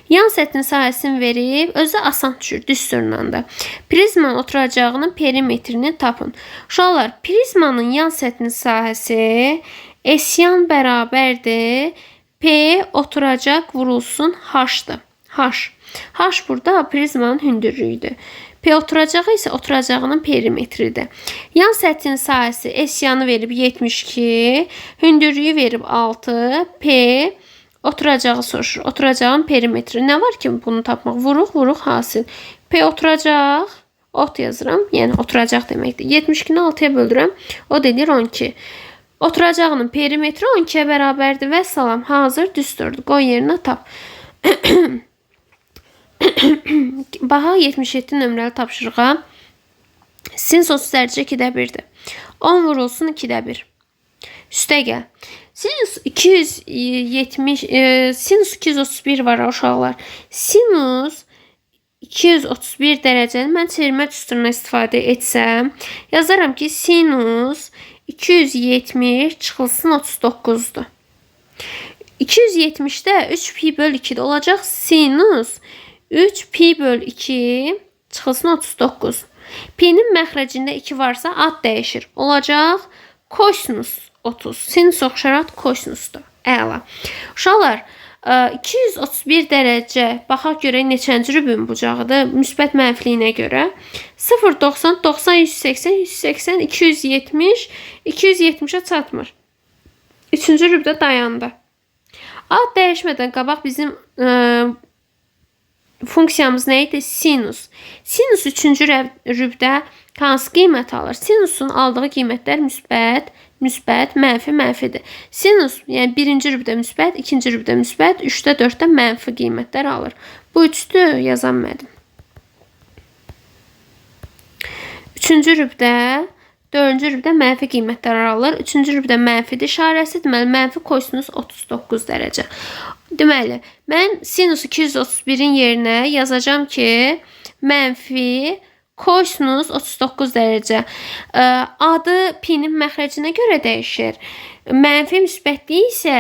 Yan səthin sahəsini verib, özü asan düşür düsturla da. Prizmanın oturacağının perimetrini tapın. Uşaqlar, prizmanın yan səthin sahəsi S-yan bərabərdir. P oturacaq vurulsun H-dır. H. H burada prizmanın hündürlüyüdür. P oturacağı isə oturacağının perimetridir. Yan səthin sahəsi S-yanı verib 72, hündürlüyü verib 6, P oturacağı soruşur. Oturacağın perimetri. Nə var ki bunu tapmaq? Vuruq hasil. P oturacaq, ot yazıram. Yəni oturacaq deməkdir. 72'ni 6'ya böldürəm. O deyir 12. Oturacağının perimetri 12'yə bərabərdir. Vəssalam. Hazır düsturdur. Qoy yerinə tap. Baxa 77 nömrəli tapşırığa. Sinus 30 dərəcə 2-də 1-dir. 10 vurulsun 2-də 1. Üstə gəl. Sinus 270, sinus 231 var uşaqlar. Sinus 231 dərəcəni mən çevirmə düsturundan istifadə etsəm, yazaram ki, sinus 270 çıxılsın 39-dur. 270-də 3 pi böl 2-də olacaq sinus 3 pi böl 2 çıxılsın 39. Pi'nin məxrəcində 2 varsa ad dəyişir. Olacaq kosinus 30. Sinus oxşar ad kosinusdur. Əla. Uşaqlar, 231 dərəcə baxaq görək neçənci rübün bucağıdır müsbət mənfiliyinə görə. 0, 90, 90, 180, 180, 270, 270'ə çatmır. 3-cü rübdə dayandı. Ad dəyişmədən qabaq bizim funksiyamız nə idi? Sinus. Sinus 3-cü rübdə hansı qiymət alır? Sinusun aldığı qiymətlər müsbət, mənfi, mənfidir. Sinus, yəni birinci rübdə müsbət, ikinci rübdə müsbət, 3-də 4-də mənfi qiymətlər alır. Bu 3-dür, yazanmadım. 3-cü rübdə, 4-cü rübdə mənfi qiymətlər alır. 3-cü rübdə mənfidir işarəsi, deməli mənfi kosinus 39 dərəcə. Deməli, mən sinus 231-in yerinə yazacağam ki, mənfi kosinus 39 dərəcə. Adı pi'nin məxrəcinə görə dəyişir. Mənfi müsbətliyi isə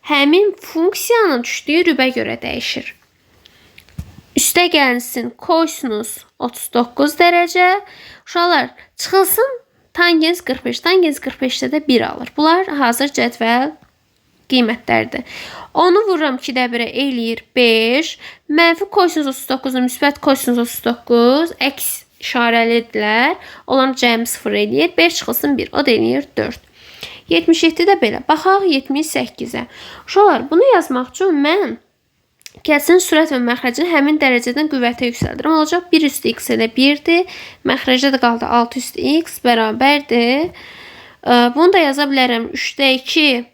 həmin funksiyanın düşdüyü rübə görə dəyişir. Üstə gəlsin kosinus 39 dərəcə. Uşaqlar, çıxılsın tangens 45. Tangens 45-də də 1 alır. Bunlar hazır cədvəl qiymətlərdir. Onu vururam 2-də 1-ə eləyir 5. Mənfi kosinus 39-un müsbət kosinus 39 əks işarəlidirlər. Olan cəmi 0 eləyir. 5 çıxılsın 1. O da eləyir 4. 77-də belə. Baxaq 78-ə. Uşaqlar, bunu yazmaq üçün mən kəsin sürət və məxrəcini həmin dərəcədən qüvvətə yüksəldirəm. Olacaq 1 üstü x elə 1-dir. Məxrəcdə də qaldı 6 üstü x bərabərdir. Bunu da yaza bilərəm. 3-də 2.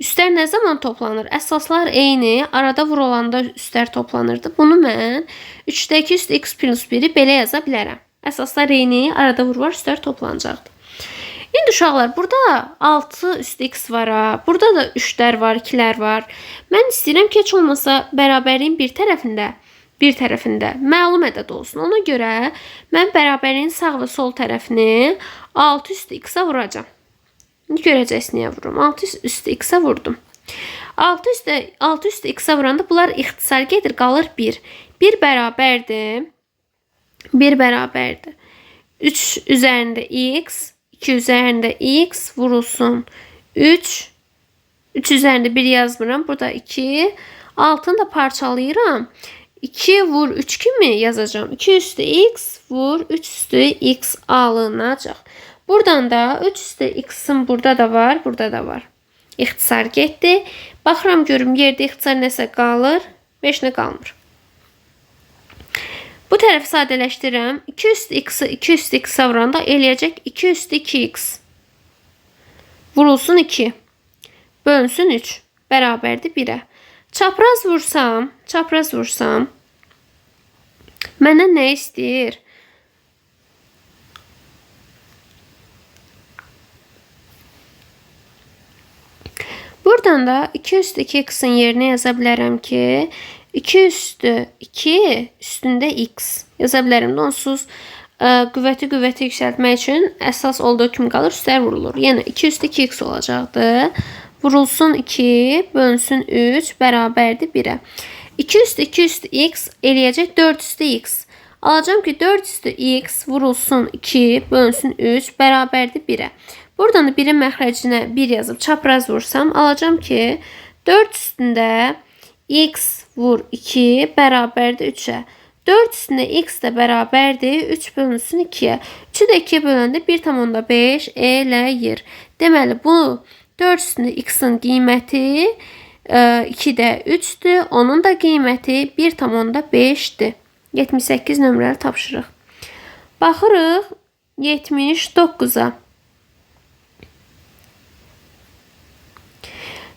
Üstlər nə zaman toplanır? Əsaslar eyni. Arada vurulanda üstlər toplanırdı. Bunu mən 3-də 2 üstü x plus 1-i belə yaza bilərəm. Əsaslar eyni. Arada vurular, üstlər toplanacaqdır. İndi uşaqlar, burada 6 üstü x var. Burada da 3'lər var, 2'lər var. Mən istəyirəm ki, heç olmasa bərabərliyin bir tərəfində məlum ədəd olsun. Ona görə mən bərabərliyin sağ və sol tərəfini 6 üstü x-a vuracağam. İndi görəcəksiniz niyə vururum. 6 üstü x-a vurdum. 6 üstü x-a vuranda bunlar ixtisar gedir, qalır 1. 1 bərabərdir. 1 bərabərdir. 3 üzərində x, 2 üzərində x vurulsun 3. 3 üzərində 1 yazmıram. Burada 2. Altını da parçalayıram. 2 vur 3 kimi yazacağım. 2 üstü x vur 3 üstü x alınacaq. Buradan da 3 üstü x'in burada da var, burada da var. İxtisar getdi. Baxıram görüm yerdə ixtisar nəsə qalır, 5 nə qalmır. Bu tərəfi sadələşdirirəm. 2 üstü x'i 2 üstü x'a vuranda eləyəcək 2 üstü 2x. Vurulsun 2. Bölünsün 3. Bərabərdir 1'ə. Çapraz vursam məndən nə istəyir? Buradan da 2 üstü 2x'in yerinə yaza bilərəm ki 2 üstü 2 üstündə x yaza bilərəm. Onsuz qüvvəti yüksəltmək üçün əsas olduğu kimi qalır, üstlər vurulur. Yəni 2 üstü 2x olacaqdır. Vurulsun 2, bölünsün 3, bərabərdir 1'ə. 2 üstü 2 üstü x eləyəcək 4 üstü x. Alacağım ki 4 üstü x vurulsun 2, bölünsün 3, bərabərdir 1'ə. Buradan da 1'in məxrəcinə 1 yazıb çapraz vursam, alacağım ki 4 üstündə x vur 2 bərabərdir 3'ə. 4 üstündə x də bərabərdir 3 bölünsün 2'yə. 3'ü də 2'yə böləndə 1,5 eləyir. Deməli bu 4 üstündə x'in qiyməti 2'də 3'dür. Onun da qiyməti 1,5'dir. 78 nömrəli tapşırıq. Baxırıq 79'a.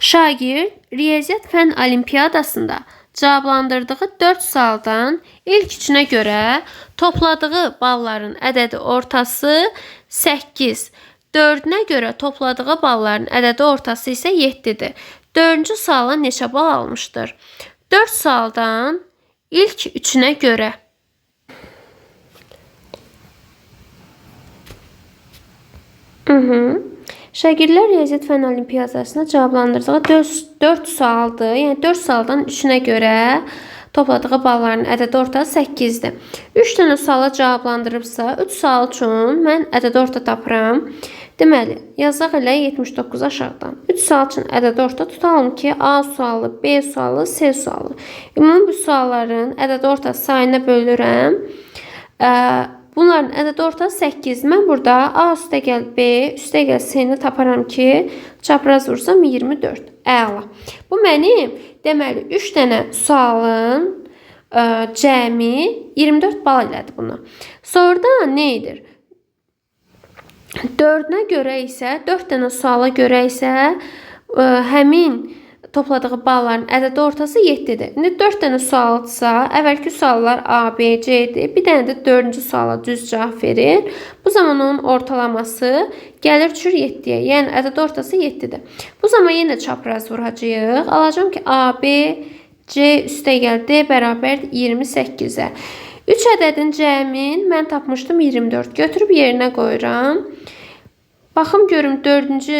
Şagird riyaziyyat fən olimpiyadasında cavablandırdığı 4 sualdan ilk üçünə görə topladığı balların ədədi ortası 8. 4-ünə görə topladığı balların ədədi ortası isə 7-dir. 4-cü suala neçə bal almışdır? 4 sualdan ilk üçünə görə. Şagirdlər riyaziyyat fən olimpiyadasına cavablandırdığı 4 sualdır. Yəni 4 sualdan 3-ünə görə topladığı balların ədədi ortası 8-dir. 3 dənə suala cavablandırıbsa, 3 sual üçün mən ədədi orta tapıram. Deməli, yazaq elə 79 aşağıdan. 3 sual üçün ədədi orta tutalım ki, A sualı, B sualı, C sualı. Ümumi bu sualların ədədi orta sayına bölürəm. Bunların ədədi ortası 8. Mən burada A üstə gəl B, üstə gəl C-ni taparam ki, çapraz vursam 24. Əla. Bu mənim deməli 3 dənə sualın cəmi 24 bal elədi buna. Sonra nə edir? 4-ünə görə isə, 4 dənə suala görə isə həmin topladığı balların ədədi ortası 7-dir. İndi 4 dənə sualdsa, əvvəlki suallar A, B, C-dir. Bir dənə də 4-cü suala düz cavab verir. Bu zaman onun ortalaması gəlir düşür 7-yə. Yəni ədədi ortası 7-dir. Bu zaman yenə çapraz vuracağıq. Alacağım ki, A, B, C üstə gəl D bərabər 28-ə. 3 ədədin cəmin mən tapmışdım 24. Götürüb yerinə qoyuram. Baxım görüm 4-cü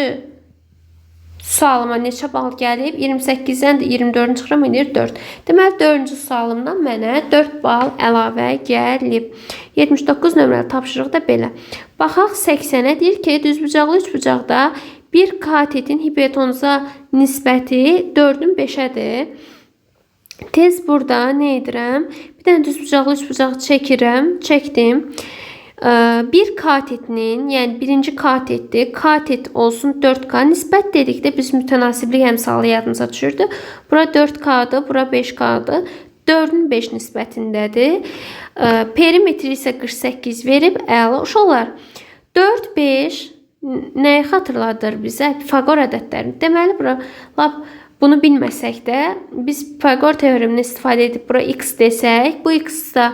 sualıma neçə bal gəlib? 28-dən də 24-ünü çıxıram, edir 4. Deməli 4-cü sualımdan mənə 4 bal əlavə gəlib. 79 nömrəli tapşırıq da belə. Baxaq 80-ə deyir ki, düzbucaqlı üçbucaqda bir katetin hipotenuza nisbəti 4-ün 5-ədir. Tez burada nə edirəm? Bir dənə düzbucaqlı üçbucaq çəkirəm, çəkdim. Bir katetinin, yəni birinci katetdir. Katet olsun 4K. Nisbət dedikdə biz mütənasiblik əmsalı yadımıza düşürdü. Bura 4K-dır, bura 5K-dır. 4-ün 5 nisbətindədir. Perimetri isə 48 verib. Əla uşaqlar. 4, 5 nəyi xatırladır bizə? Pifaqor ədədlərini. Deməli, bura lap bunu bilməsək də biz Pifaqor teoremini istifadə edib bura x desək, bu x da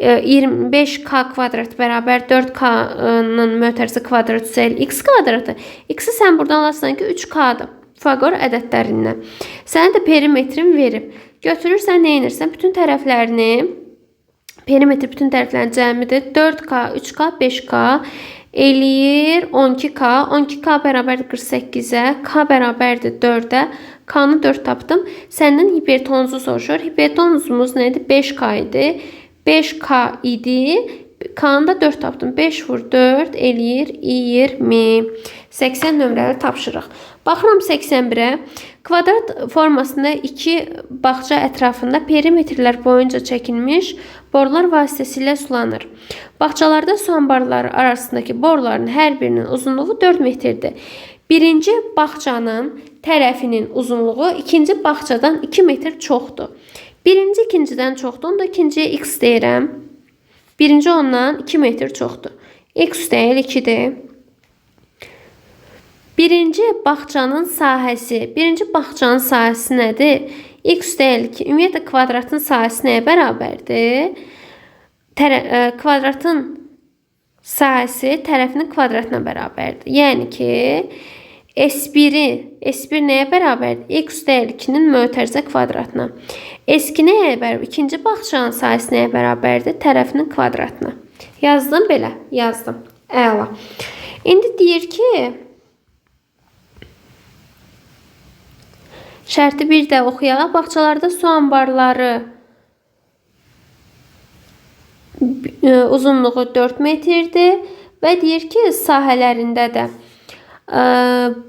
25k kvadrat bərabər 4k-nın mötərizə kvadrat üzəri x kvadratı. X-i sən buradan alarsan ki 3k-dır. Pifaqor ədədlərindən. Sənə də perimetrin verib. Götürürsən, nə edirsən? Bütün tərəflərini, perimetr bütün tərəflərin cəmidir. 4k, 3k, 5k eləyir 12k. 12k bərabərdir 48-ə. K bərabərdir 4-ə. K-nı 4 tapdım. Səndən hipertonuzu soruşur. Hipertonuzumuz nədir? 5k idi. 5k idi. K-nı da 4 tapdım. 5 vur 4 eləyir 20. 80 nömrəli tapşırıq. Baxıram 81-ə. Kvadrat formasında iki bağça ətrafında perimetrlər boyunca çəkilmiş borular vasitəsilə sulanır. Bağçalarda su anbarları arasındakı boruların hər birinin uzunluğu 4 metrdir. Birinci bağçanın tərəfinin uzunluğu ikinci bağçadan 2 metr çoxdur. Birinci ikincidən çoxdur. Onda ikinciyə x deyirəm. Birinci ondan 2 metr çoxdur. X deyil 2-dir. Birinci bağçanın sahəsi. Birinci bağçanın sahəsi nədir? X deyil ki, ümumiyyətlə kvadratın sahəsi nəyə bərabərdir? Kvadratın sahəsi tərəfinin kvadratına bərabərdir. Yəni ki, S1 nəyə bərabərdir? X deyil 2-nin mötərizə kvadratına. S2 nəyə bərabərdir? İkinci bağçanın sahəsi nəyə bərabərdir? Tərəfinin kvadratına. Yazdım belə, yazdım. Əla. İndi deyir ki, şərti bir də oxuyaq. Bağçalarda su anbarları uzunluğu 4 metrdir və deyir ki, sahələrində də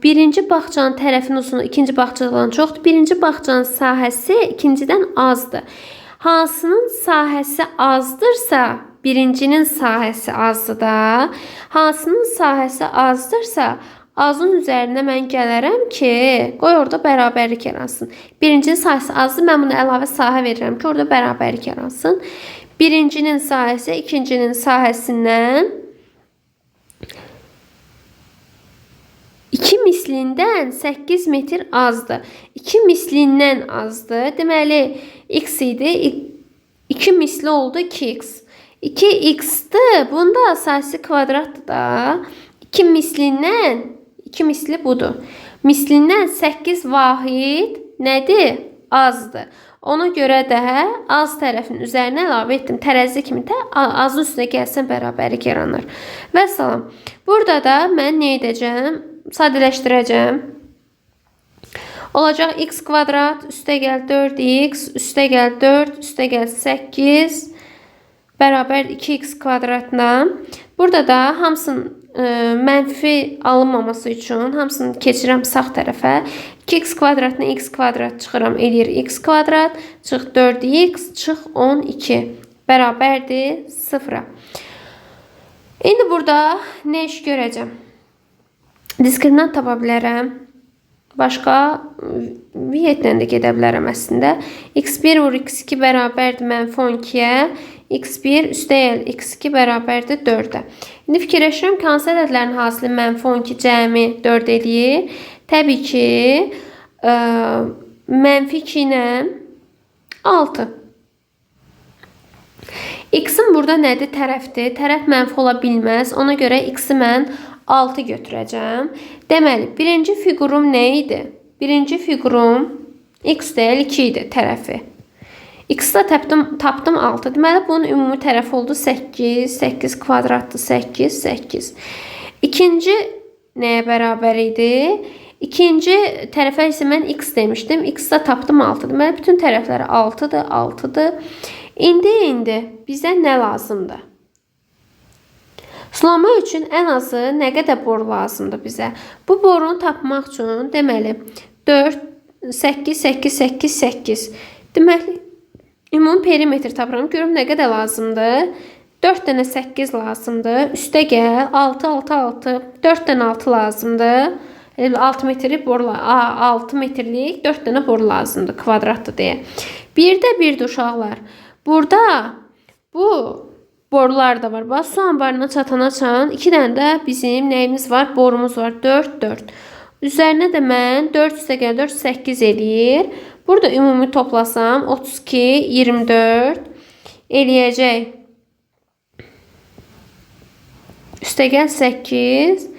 birinci bağçanın tərəfinin uzunluğu ikinci bağçadan çoxdur. Birinci bağçanın sahəsi ikincidən azdır. Hansının sahəsi azdırsa, birincinin sahəsi azdır da. Hansının sahəsi azdırsa, azın üzərinə mən gələrəm ki, qoy orada bərabərlik yaransın. Birincinin sahəsi azdır, mən buna əlavə sahə verirəm ki, orada bərabərlik yaransın. Birincinin sahəsi ikincinin sahəsindən 2 mislindən 8 metr azdır. 2 mislindən azdır. Deməli, x idi. 2 misli oldu 2x. 2x-dir. Bunda əsasi kvadratdır da. 2 mislindən 2 misli budur. Mislindən 8 vahid nədir? Azdır. Ona görə də az tərəfin üzərinə əlavə etdim. Tərəzi kimi də azın üstünə gəlsən bərabərlik yaranır. Və salam. Burada da mən nə edəcəm? Sadələşdirəcəm. Olacaq x kvadrat üstə gəl 4x üstə gəl 4 üstə gəl 8 bərabər 2x kvadratla. Burada da hamısının mənfi alınmaması üçün hamısını keçirəm sağ tərəfə. 2x kvadratını x kvadrat çıxıram, eləyir x kvadrat. Çıx 4x, çıx 12. Bərabərdir 0-a. İndi burada nə iş görəcəm? Diskriminant tapa bilərəm. Başqa viyyətlə də gedə bilərəm əslində. x1 vur x2 bərabərdir mənfi 12-yə. x1 üstəyəl x2 bərabərdir 4-ə. İndi fikirləşirəm ki, hansı ədədlərin hasili mənfi 12 cəmi 4 eləyir. Təbii ki, mənfi 2 ilə 6. X-in burada nədir? Tərəfdir. Tərəf mənfi ola bilməz. Ona görə x-i mən 6 götürəcəm. Deməli, birinci figurum nə idi? Birinci figurum x deyil 2 idi tərəfi. X-da tapdım 6. Deməli, bunun ümumi tərəfi oldu 8. 8 kvadratdır 8, 8. İkinci nəyə bərabər idi? İkinci tərəfə isə mən x demişdim. X-da tapdım 6. Deməli, bütün tərəfləri 6-dır, 6-dır. İndi bizə nə lazımdır? Sılama üçün ən azı nə qədər boru lazımdır bizə? Bu borunu tapmaq üçün deməli 4, 8, 8, 8, 8. Deməli, ümumi perimetr tapıram. Görüm nə qədər lazımdır? 4 dənə 8 lazımdır. Üstə gəl. 6, 6, 6. 4 dənə 6 lazımdır. 6 metrlik boru, 6 metrlik 4 dənə boru lazımdır. Kvadratdır deyə. Bir də birdir uşaqlar. Burada bu borular da var. Bax, su anbarına çatana 2 dənə də bizim nəyimiz var? Borumuz var. 4, 4. Üzərinə də mən 4 üstə gəl 4, 8 eləyir. Burada ümumi toplasam 32, 24 eləyəcək. Üstə gəl 8.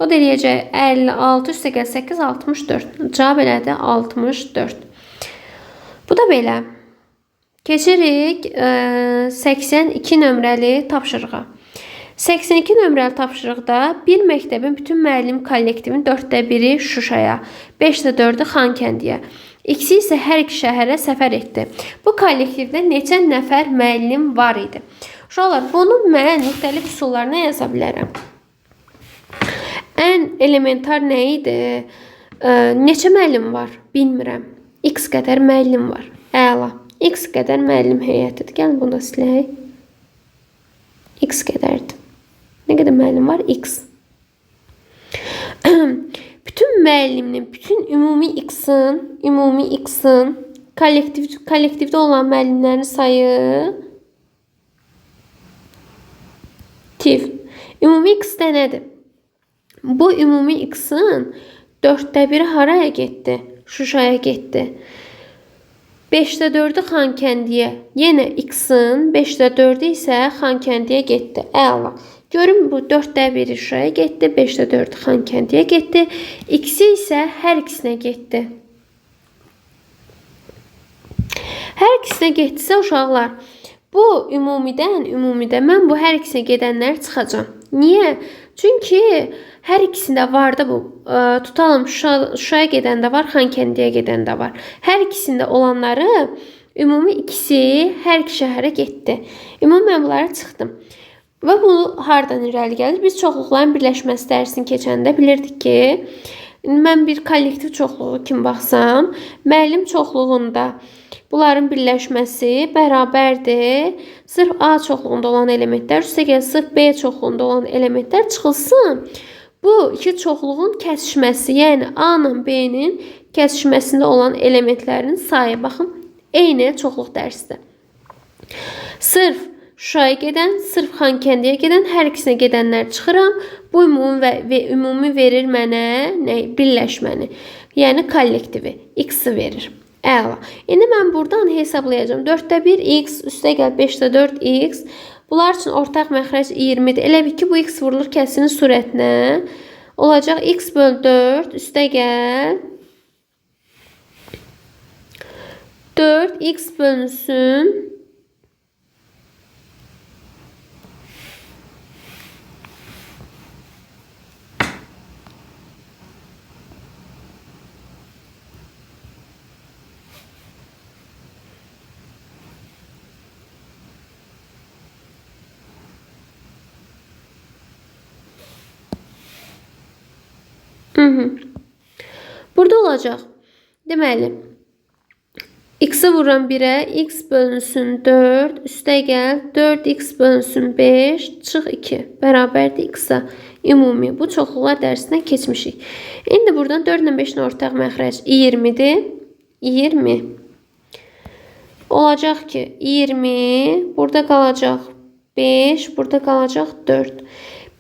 O da eləyəcək 56 üstə gəl 8, 64. Cavab elədi 64. Bu da belə. Keçirik 82 nömrəli tapşırığa. 82 nömrəli tapşırıqda bir məktəbin bütün müəllim kollektivinin 1/4 Şuşaya, 5/4 Xankəndiyə, İkisi isə hər iki şəhərə səfər etdi. Bu kollektivdə neçə nəfər müəllim var idi? Uşaqlar, bunu mən müxtəlif üsullarına yaza bilərəm. Ən elementar nə idi? Neçə müəllim var? Bilmirəm. X qədər müəllim var. Əla. X qədər müəllim heyətidir. Gəlin bunu da silək. X qədərdir. Nə qədər müəllim var? X. Bütün müəlliminin, bütün ümumi X-in kollektivdə olan müəllimlərin sayı tif. Ümumi X də nədir? Bu ümumi X-in 1/4 haraya getdi? Şuşaya getdi. 5/4 Xankəndiyə. Yenə X-in 5/4 isə Xankəndiyə getdi. Əla. Görün, bu 4/1 Şuşaya getdi, 5/4 Xankəndiyə getdi. X-i isə hər ikisinə getdi. Hər ikisinə getdisə uşaqlar, bu ümumidə mən bu hər ikisinə gedənləri çıxacam. Niyə? Çünki hər ikisində var da bu. Tutalım, Şuşaya gedən də var, Xankəndiyə gedən də var. Hər ikisində olanları ümumi ikisi hər iki şəhərə getdi. Ümumi mən bunları çıxdım. Və bu hardan irəli gəlir? Biz çoxluqların birləşməsi dərsini keçəndə bilirdik ki, mən bir kollektiv çoxluğu kimi baxsam, müəllim çoxluğunda bunların birləşməsi bərabərdir. Sırf A çoxluğunda olan elementlər, üstə gəl sırf B çoxluğunda olan elementlər çıxılsın. Bu iki çoxluğun kəsişməsi, yəni A ilə B-nin kəsişməsində olan elementlərin sayı, baxın, eyni çoxluq dərsidir. Sırf Şuşaya gedən, sırf Xankəndiyə gedən, hər ikisinə gedənlər çıxıram. Bu ümumi verir mənə birləşməni, yəni kollektivi, X-i verir. Əla. İndi mən buradan hesablayacağım. 4-də 1 x üstə gəl 5-də 4 x. Bunlar üçün ortaq məxrəc 20-dir. Elə bil ki, bu x vurulur kəsinin surətinə. Olacaq x böl 4 üstə gəl 4 x bölünsün 'Hı. Burada olacaq. Deməli, x'i vururam 1'ə, x bölünsün 4, üstə gəl 4x bölünsün 5, çıx 2, bərabərdir x-a. Ümumi, bu çoxluqlar dərsindən keçmişik. İndi buradan 4 ilə 5-in ortaq məxrəc 20-dir. 20. Olacaq ki, 20, burada qalacaq 5, burada qalacaq 4.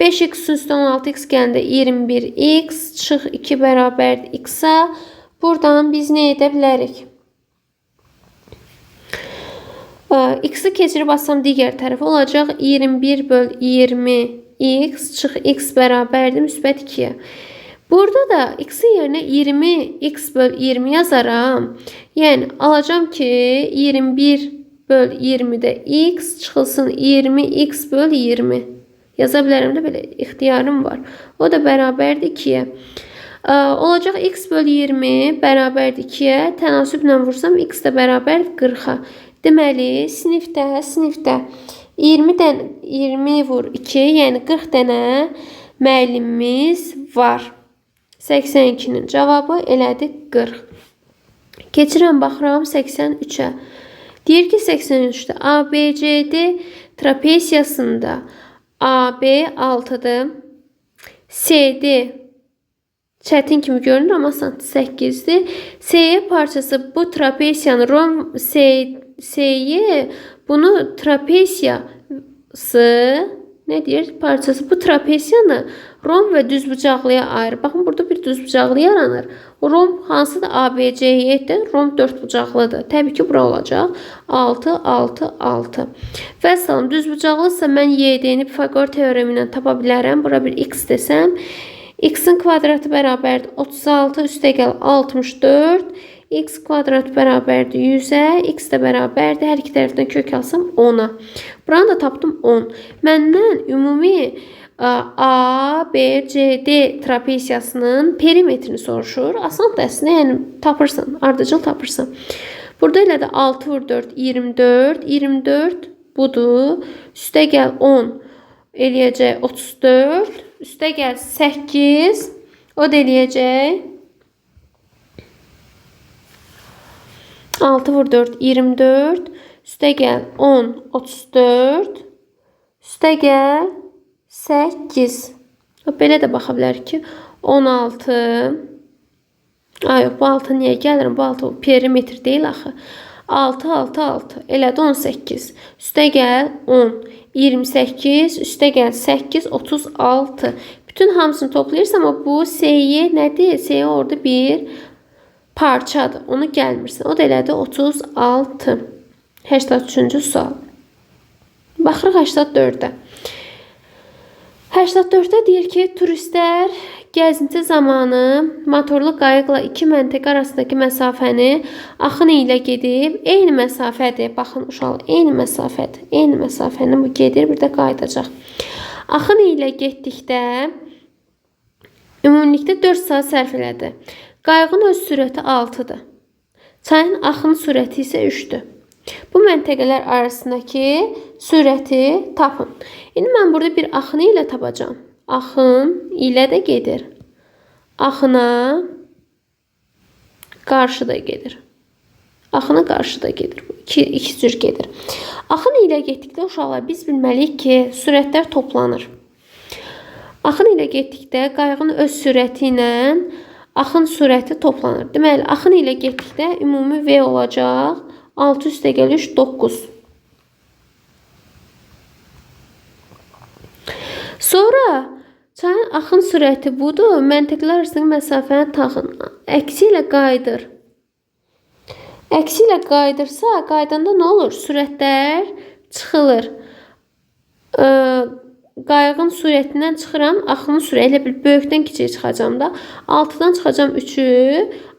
5x üstə 16x gəndə 21x, çıx 2 bərabərdir x-a. Buradan biz nə edə bilərik? X'i keçirib atsam digər tərəfə olacaq 21 böl 20 x, çıx x bərabərdir müsbət 2'ye. Burada da x'in yerinə 20 x böl 20 yazaram. Yəni alacağım ki 21 böl 20'də x çıxılsın 20 x böl 20. Yaza bilərəm də belə ixtiyarım var. O da bərabərdir 2'ye. Olacaq x böl 20 bərabərdir 2'ye. Tənasüblə vursam x də bərabərdir 40'a. Deməli, sinifdə 20 vur 2, yəni 40 dənə müəllimimiz var. 82'nin cavabı elədi 40. Keçirəm, baxıram 83'ə. Deyir ki, 83'də ABCD trapesiyasında AB 6'dır. CD çətin kimi görünür, amma 8'dir. SY parçası bu trapesiyanın rom S'yi bunu trapesiyası ne deyir? Parçası bu trapesiyanı rom ve düzbucaqlıya ayırır. Baxın, burada bir düzbucaqlı yaranır. O rom hansıdır? ABC'ye etdir. Rom dörtbucaqlıdır. Təbii ki, bura olacaq. 6, 6, 6. Vəssalam, düzbucaqlısa mən YD-ni Pifagor teoremi ilə tapa bilərəm. Bura bir x desəm. X'in kvadratı bərabərdir 36, üstə gəl 64. X kvadrat bərabərdir 100'ə, x də bərabərdir. Hər iki tərəfdən kök alsam 10'a. Buranı da tapdım 10. Məndən ümumi A, B, C, D trapesiyasının perimetrini soruşur. Asan dərsində, yəni tapırsan, ardıcıl tapırsan. Burada elə də 6 vur 4, 24. 24 budur. Üstə gəl 10 eləyəcək 34. Üstə gəl 8. O da eləyəcək 6 vur 4, 24. Üstə gəl 10, 34. Üstə gəl 8. Belə də baxa bilər ki, 16. Ay, bu 6 niyə gəlirəm? Bu 6 perimetr deyil axı. 6, 6, 6. Elədi 18. Üstə gəl 10, 28. Üstə gəl 8, 36. Bütün hamısını toplayırsam, bu S'yi nədir? S'yi orada bir parçadır. Onu gəlmirsən. O da elədi 36. 83-cü sual. Baxırıq 84-də. 84-də deyir ki, turistlər gəzinti zamanı motorlu qayıqla iki məntəqə arasındakı məsafəni axın ilə gedib, eyni məsafədir. Baxın uşaqlar, eyni məsafədir. Eyni məsafəni bu gedir, bir də qayıdacaq. Axın ilə getdikdə ümumilikdə 4 saat sərf elədi. Qayığın öz sürəti 6'dır. Çayın axın sürəti isə 3'dür. Bu məntəqələr arasındakı sürəti tapın. İndi mən burada bir axını ilə tapacağım. Axın ilə də gedir. Axına qarşıda gedir. Axına qarşıda gedir. İki cür gedir. Axın ilə getdikdə uşaqlar biz bilməliyik ki, sürətlər toplanır. Axın ilə getdikdə qayığın öz sürəti ilə axın sürəti toplanır. Deməli, axın ilə getdikdə ümumi V olacaq. 6 üstə gəlir 9. Sonra çayın axın sürəti budur. Məntəqələr arasındakı məsafəni taxın. Əksi ilə qayıdır. Əksi ilə qaydırsa, qaydanda nə olur? Sürətlər çıxılır. Qayığın sürətindən çıxıram, axının sürəti elə bil böyükdən kiçiyə çıxacam da. 6-dan çıxacam 3-ü,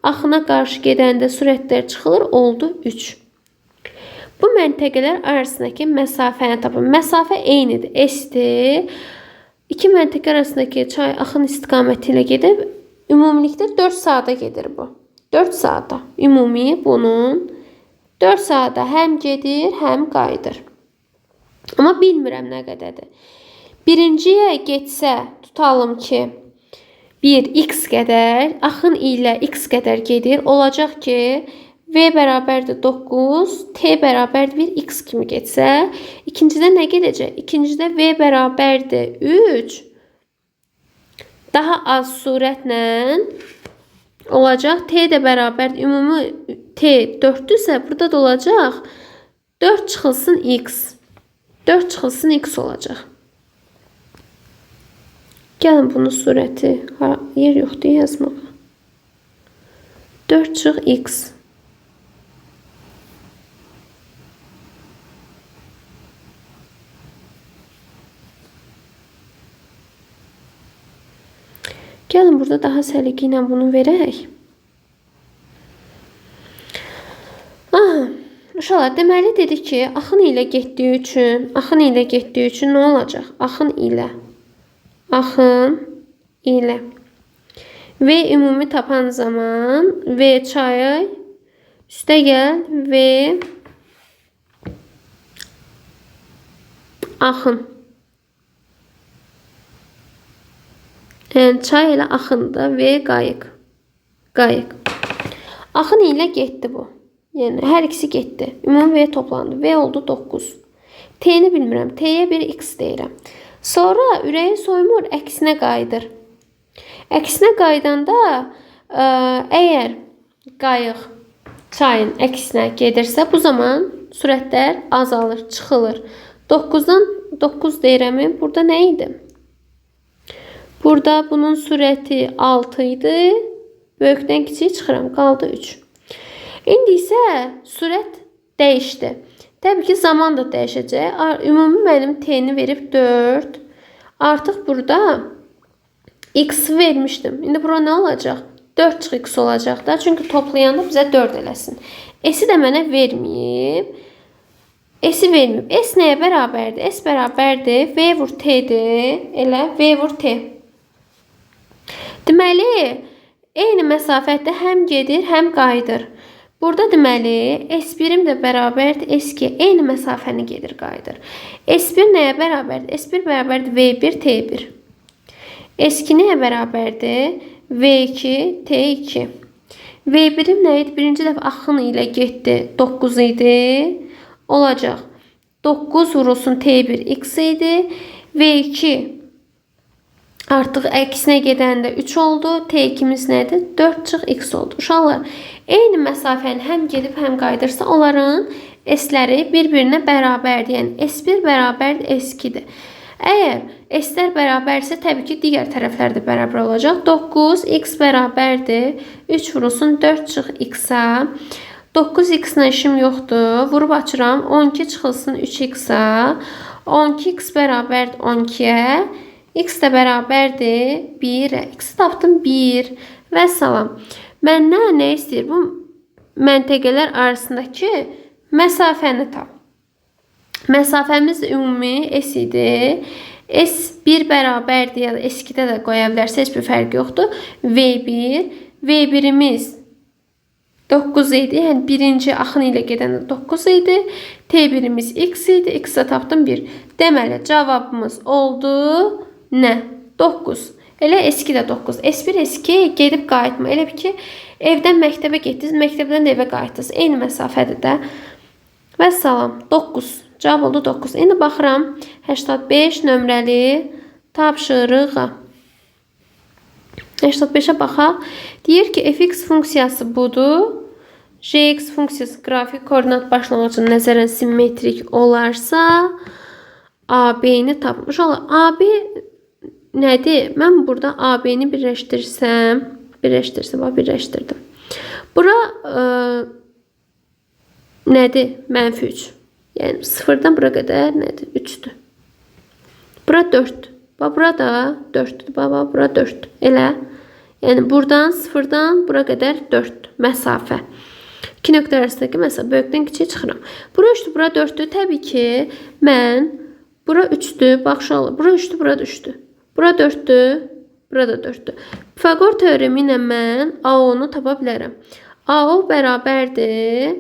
axına qarşı gedəndə sürətlər çıxılır, oldu 3. Bu məntəqələr arasındakı məsafəni tapın. Məsafə eynidir, S-dir. İki məntəqə arasındakı çay axın istiqaməti ilə gedib, ümumilikdə 4 saata gedir bu. 4 saata. Ümumi bunun 4 saata həm gedir, həm qayıdır. Amma bilmirəm nə qədərdir. Birinciyə getsə, tutalım ki, 1x qədər, axın ilə x qədər gedir. Olacaq ki, v bərabərdir 9, t bərabərdir 1, x kimi getsə, ikincidə nə gedəcək? İkincidə v bərabərdir 3, daha az sürətlə olacaq. T də bərabərdir, ümumi t 4-dürsə, burada da olacaq 4 çıxılsın x. 4 çıxılsın x olacaq. Gəlin bunun sürəti, yer yoxdur yazmağa. 4 çıx x. Gəlin burada daha səliqə ilə bunu verək. Uşaqlar, deməli dedik ki, axın ilə getdiyi üçün nə olacaq? Axın ilə. V ümumi tapan zaman V çayı üstə gəl V axın. Yəni çay ilə axındır, V qayıq. Axın ilə getdi bu. Yəni hər ikisi getdi. Ümumi V toplandı. V oldu 9. T-ni bilmirəm. T-yə bir x deyirəm. Sonra ürəyi soymur, əksinə qayıdır. Əksinə qaydanda əgər qayıq çayın əksinə gedirsə, bu zaman sürətlər azalır, çıxılır. 9-dan 9 deyirəmi? Burada nə idi? Burada bunun sürəti 6 idi. Böyükdən kiçik çıxıram, qaldı 3. İndi isə sürət dəyişdi. Təbii ki, zaman da dəyişəcək. Ümumi mənim t-ni verib 4. Artıq burada x vermişdim. İndi bura nə olacaq? 4 çıx x olacaq da. Çünki toplayanda bizə 4 eləsin. S-i də mənə verməyib. S-i verməyib. S nəyə bərabərdir? S bərabərdir. V vur t-dir. Elə V vur t. Deməli, eyni məsafətdə həm gedir, həm qayıdır. Burada deməli, S1-im də bərabərdir S2. Eyni məsafəni gedir, qayıdır. S1 nəyə bərabərdir? S1 bərabərdir V1, T1. S2 nəyə bərabərdir? V2, T2. V1-im nə idi? Birinci dəfə axın ilə getdi. 9 idi. Olacaq. 9 vurulsun T1 x idi. V2 artıq əksinə gedəndə 3 oldu. T2-miz nədir? 4 çıx x oldu. Uşaqlar, eyni məsafəni həm gedib, həm qaydırsa, onların S-ləri bir-birinə bərabərdir. Yəni, S1 bərabərdir S2-dir. Əgər S-lər bərabərsə, təbii ki, digər tərəflər də bərabər olacaq. 9 x bərabərdir. 3 vurulsun 4 çıx x-a. 9x-nə işim yoxdur. Vurub açıram. 12 çıxılsın 3x-a. 12x bərabərdir 12-yə. X də bərabərdir 1-ə. X-i tapdım 1. Və salam. Məndən nə istəyir? Bu məntəqələr arasındakı məsafəni tap. Məsafəmiz ümumi S idi. S1 bərabərdir, ya da S2-də də qoya bilərsə, heç bir fərq yoxdur. V1. V1-imiz 9 idi. Yəni, birinci axın ilə gedəndə 9 idi. T1-imiz X idi. X-də tapdım 1. Deməli, cavabımız oldu nə? 9. Elə S2 də 9. S1, S2 gedib qayıtma. Elə bir ki, evdən məktəbə getdiniz, məktəbdən evə qayıtdınız. Eyni məsafədir də. Və salam. 9. Cavab oldu 9. İndi baxıram. 85 nömrəli tapşırığa. 85-ə baxaq. Deyir ki, fx funksiyası budur. Gx funksiyası qrafik koordinat başlanğıcının nəzərən simmetrik olarsa, AB-ni tapmış olur. AB nədir? Mən burada AB-ni birləşdirdim. Bura nədir? -3. Yəni 0-dan bura qədər nədir? 3-dür. Bura 4-dür. Bura da 4-dür. Bura 4-dür. Elə. Yəni buradan 0-dan bura qədər 4-dür. Məsafə. 2 nöqtə arasındakı məsafə böyükdən kiçiyə çıxıram. Bura 3-dür, bura 4-dür. Təbii ki, mən bura 3-dür, bax uşaqlar. Bura 3-dür, bura da 3-dür. Bura 4-dür, bura da 4-dür. Pifaqor teoremi ilə mən AO-nu tapa bilərəm. AO bərabərdir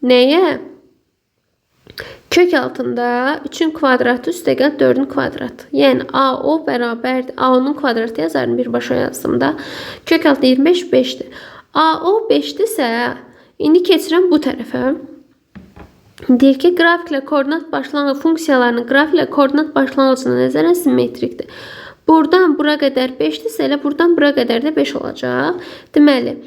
nəyə? Kök altında 3-ün kvadratı üstəgəl 4-ün kvadratı. Yəni AO bərabərdir. AO-nun kvadratı yazarım birbaşa yazdığımda. Kök altında 25 5-dir. AO 5-dirsə, indi keçirəm bu tərəfə. Deyir ki, grafiklə koordinat başlanğıc funksiyalarının grafiklə koordinat başlanğıcına nəzərən simmetrikdir. Buradan bura qədər 5-dirsə, elə buradan bura qədər də 5 olacaq. Deməli,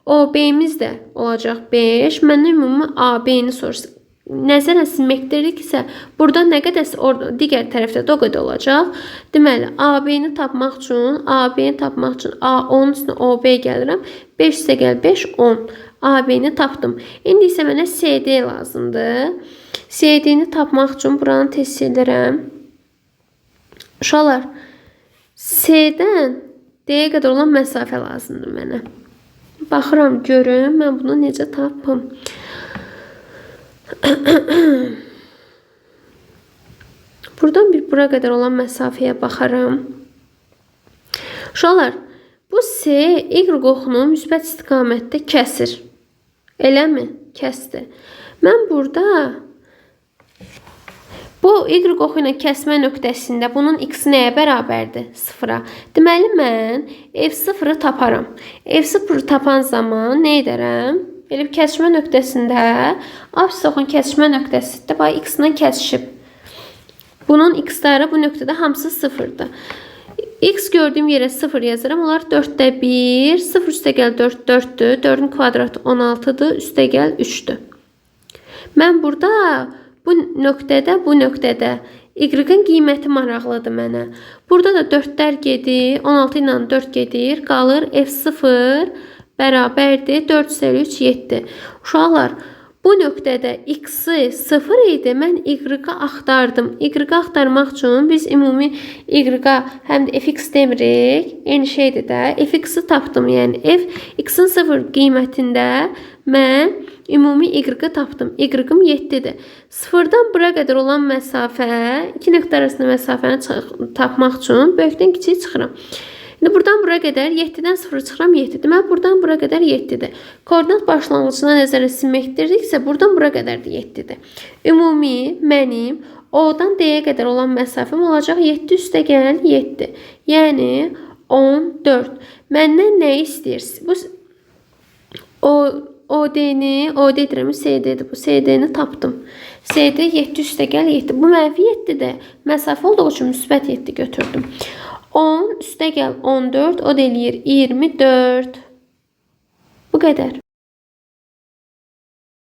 OB-miz də olacaq 5. Məndən ümumi AB-ni soruşsun. Nəzərən simmetrik isə burada nə qədərsə digər tərəfdə də o qədər olacaq. Deməli, AB-ni tapmaq üçün A10-un üstünə OB gəlirəm. 5 isə gəl 5, 10. AB-ni tapdım. İndi isə mənə CD lazımdır. CD-ni tapmaq üçün buranı test edirəm. Uşaqlar, C-dən D-yə qədər olan məsafə lazımdır mənə. Baxıram, görüm, mən bunu necə tapım. Buradan bir bura qədər olan məsafəyə baxaram. Uşaqlar, bu C, Y oxunu müsbət istiqamətdə kəsir. Eləmi? Kəsdi. Mən burada bu Y oxu ilə kəsmə nöqtəsində bunun x nəyə bərabərdir? 0-a. Deməli, mən F0-ı taparam. F0-ı tapan zaman nə edərəm? Elə bir kəsişmə nöqtəsində, absis oxun kəsişmə nöqtəsində x-la kəsişib. Bunun x-ləri bu nöqtədə hamısı 0-dır. X gördüyüm yerə 0 yazıram. Onlar 4-də 1, 0 üstəgəl 4, 4-dür. 4-ün kvadratı 16-dır, üstəgəl 3-dür. Mən burada bu nöqtədə y-ın qiyməti maraqlıdır mənə. Burada da 4-lər gedir, 16 ilə 4 gedir, qalır F0 bərabərdir 4 + 3 7. Uşaqlar, bu nöqtədə x-i 0 idi. Mən y-ı axtardım. Y-ı axtarmaq üçün biz ümumi y-a həm də fx demirik. Eyni şeydir də. Fx-i tapdım. Yəni x-in 0 qiymətində mən ümumi y-ı tapdım. Y-ım 7-dir. 0-dan bura qədər olan məsafə, 2 nöqtə arasında məsafəni tapmaq üçün böyükdən kiçiyə çıxıram. İndi buradan bura qədər 7-dən 0 çıxıram 7. Deməli, buradan bura qədər 7-dir. Koordinat başlanğıcına nəzərən simmetrikdirsə, buradan bura qədər də 7-dir. Ümumi mənim O-dan D-yə qədər olan məsafəm olacaq 7 üstəgəl 7. Yəni 14. Məndən nə istəyirsiniz? Bu OD-ni, OD edirəm, CD-dir bu. CD-ni tapdım. CD 7 üstəgəl 7. Bu mənfi 7-dir. Məsafə olduğu üçün müsbət 7 götürdüm. 10 üstəgəl 14, o da eləyir 24. Bu qədər.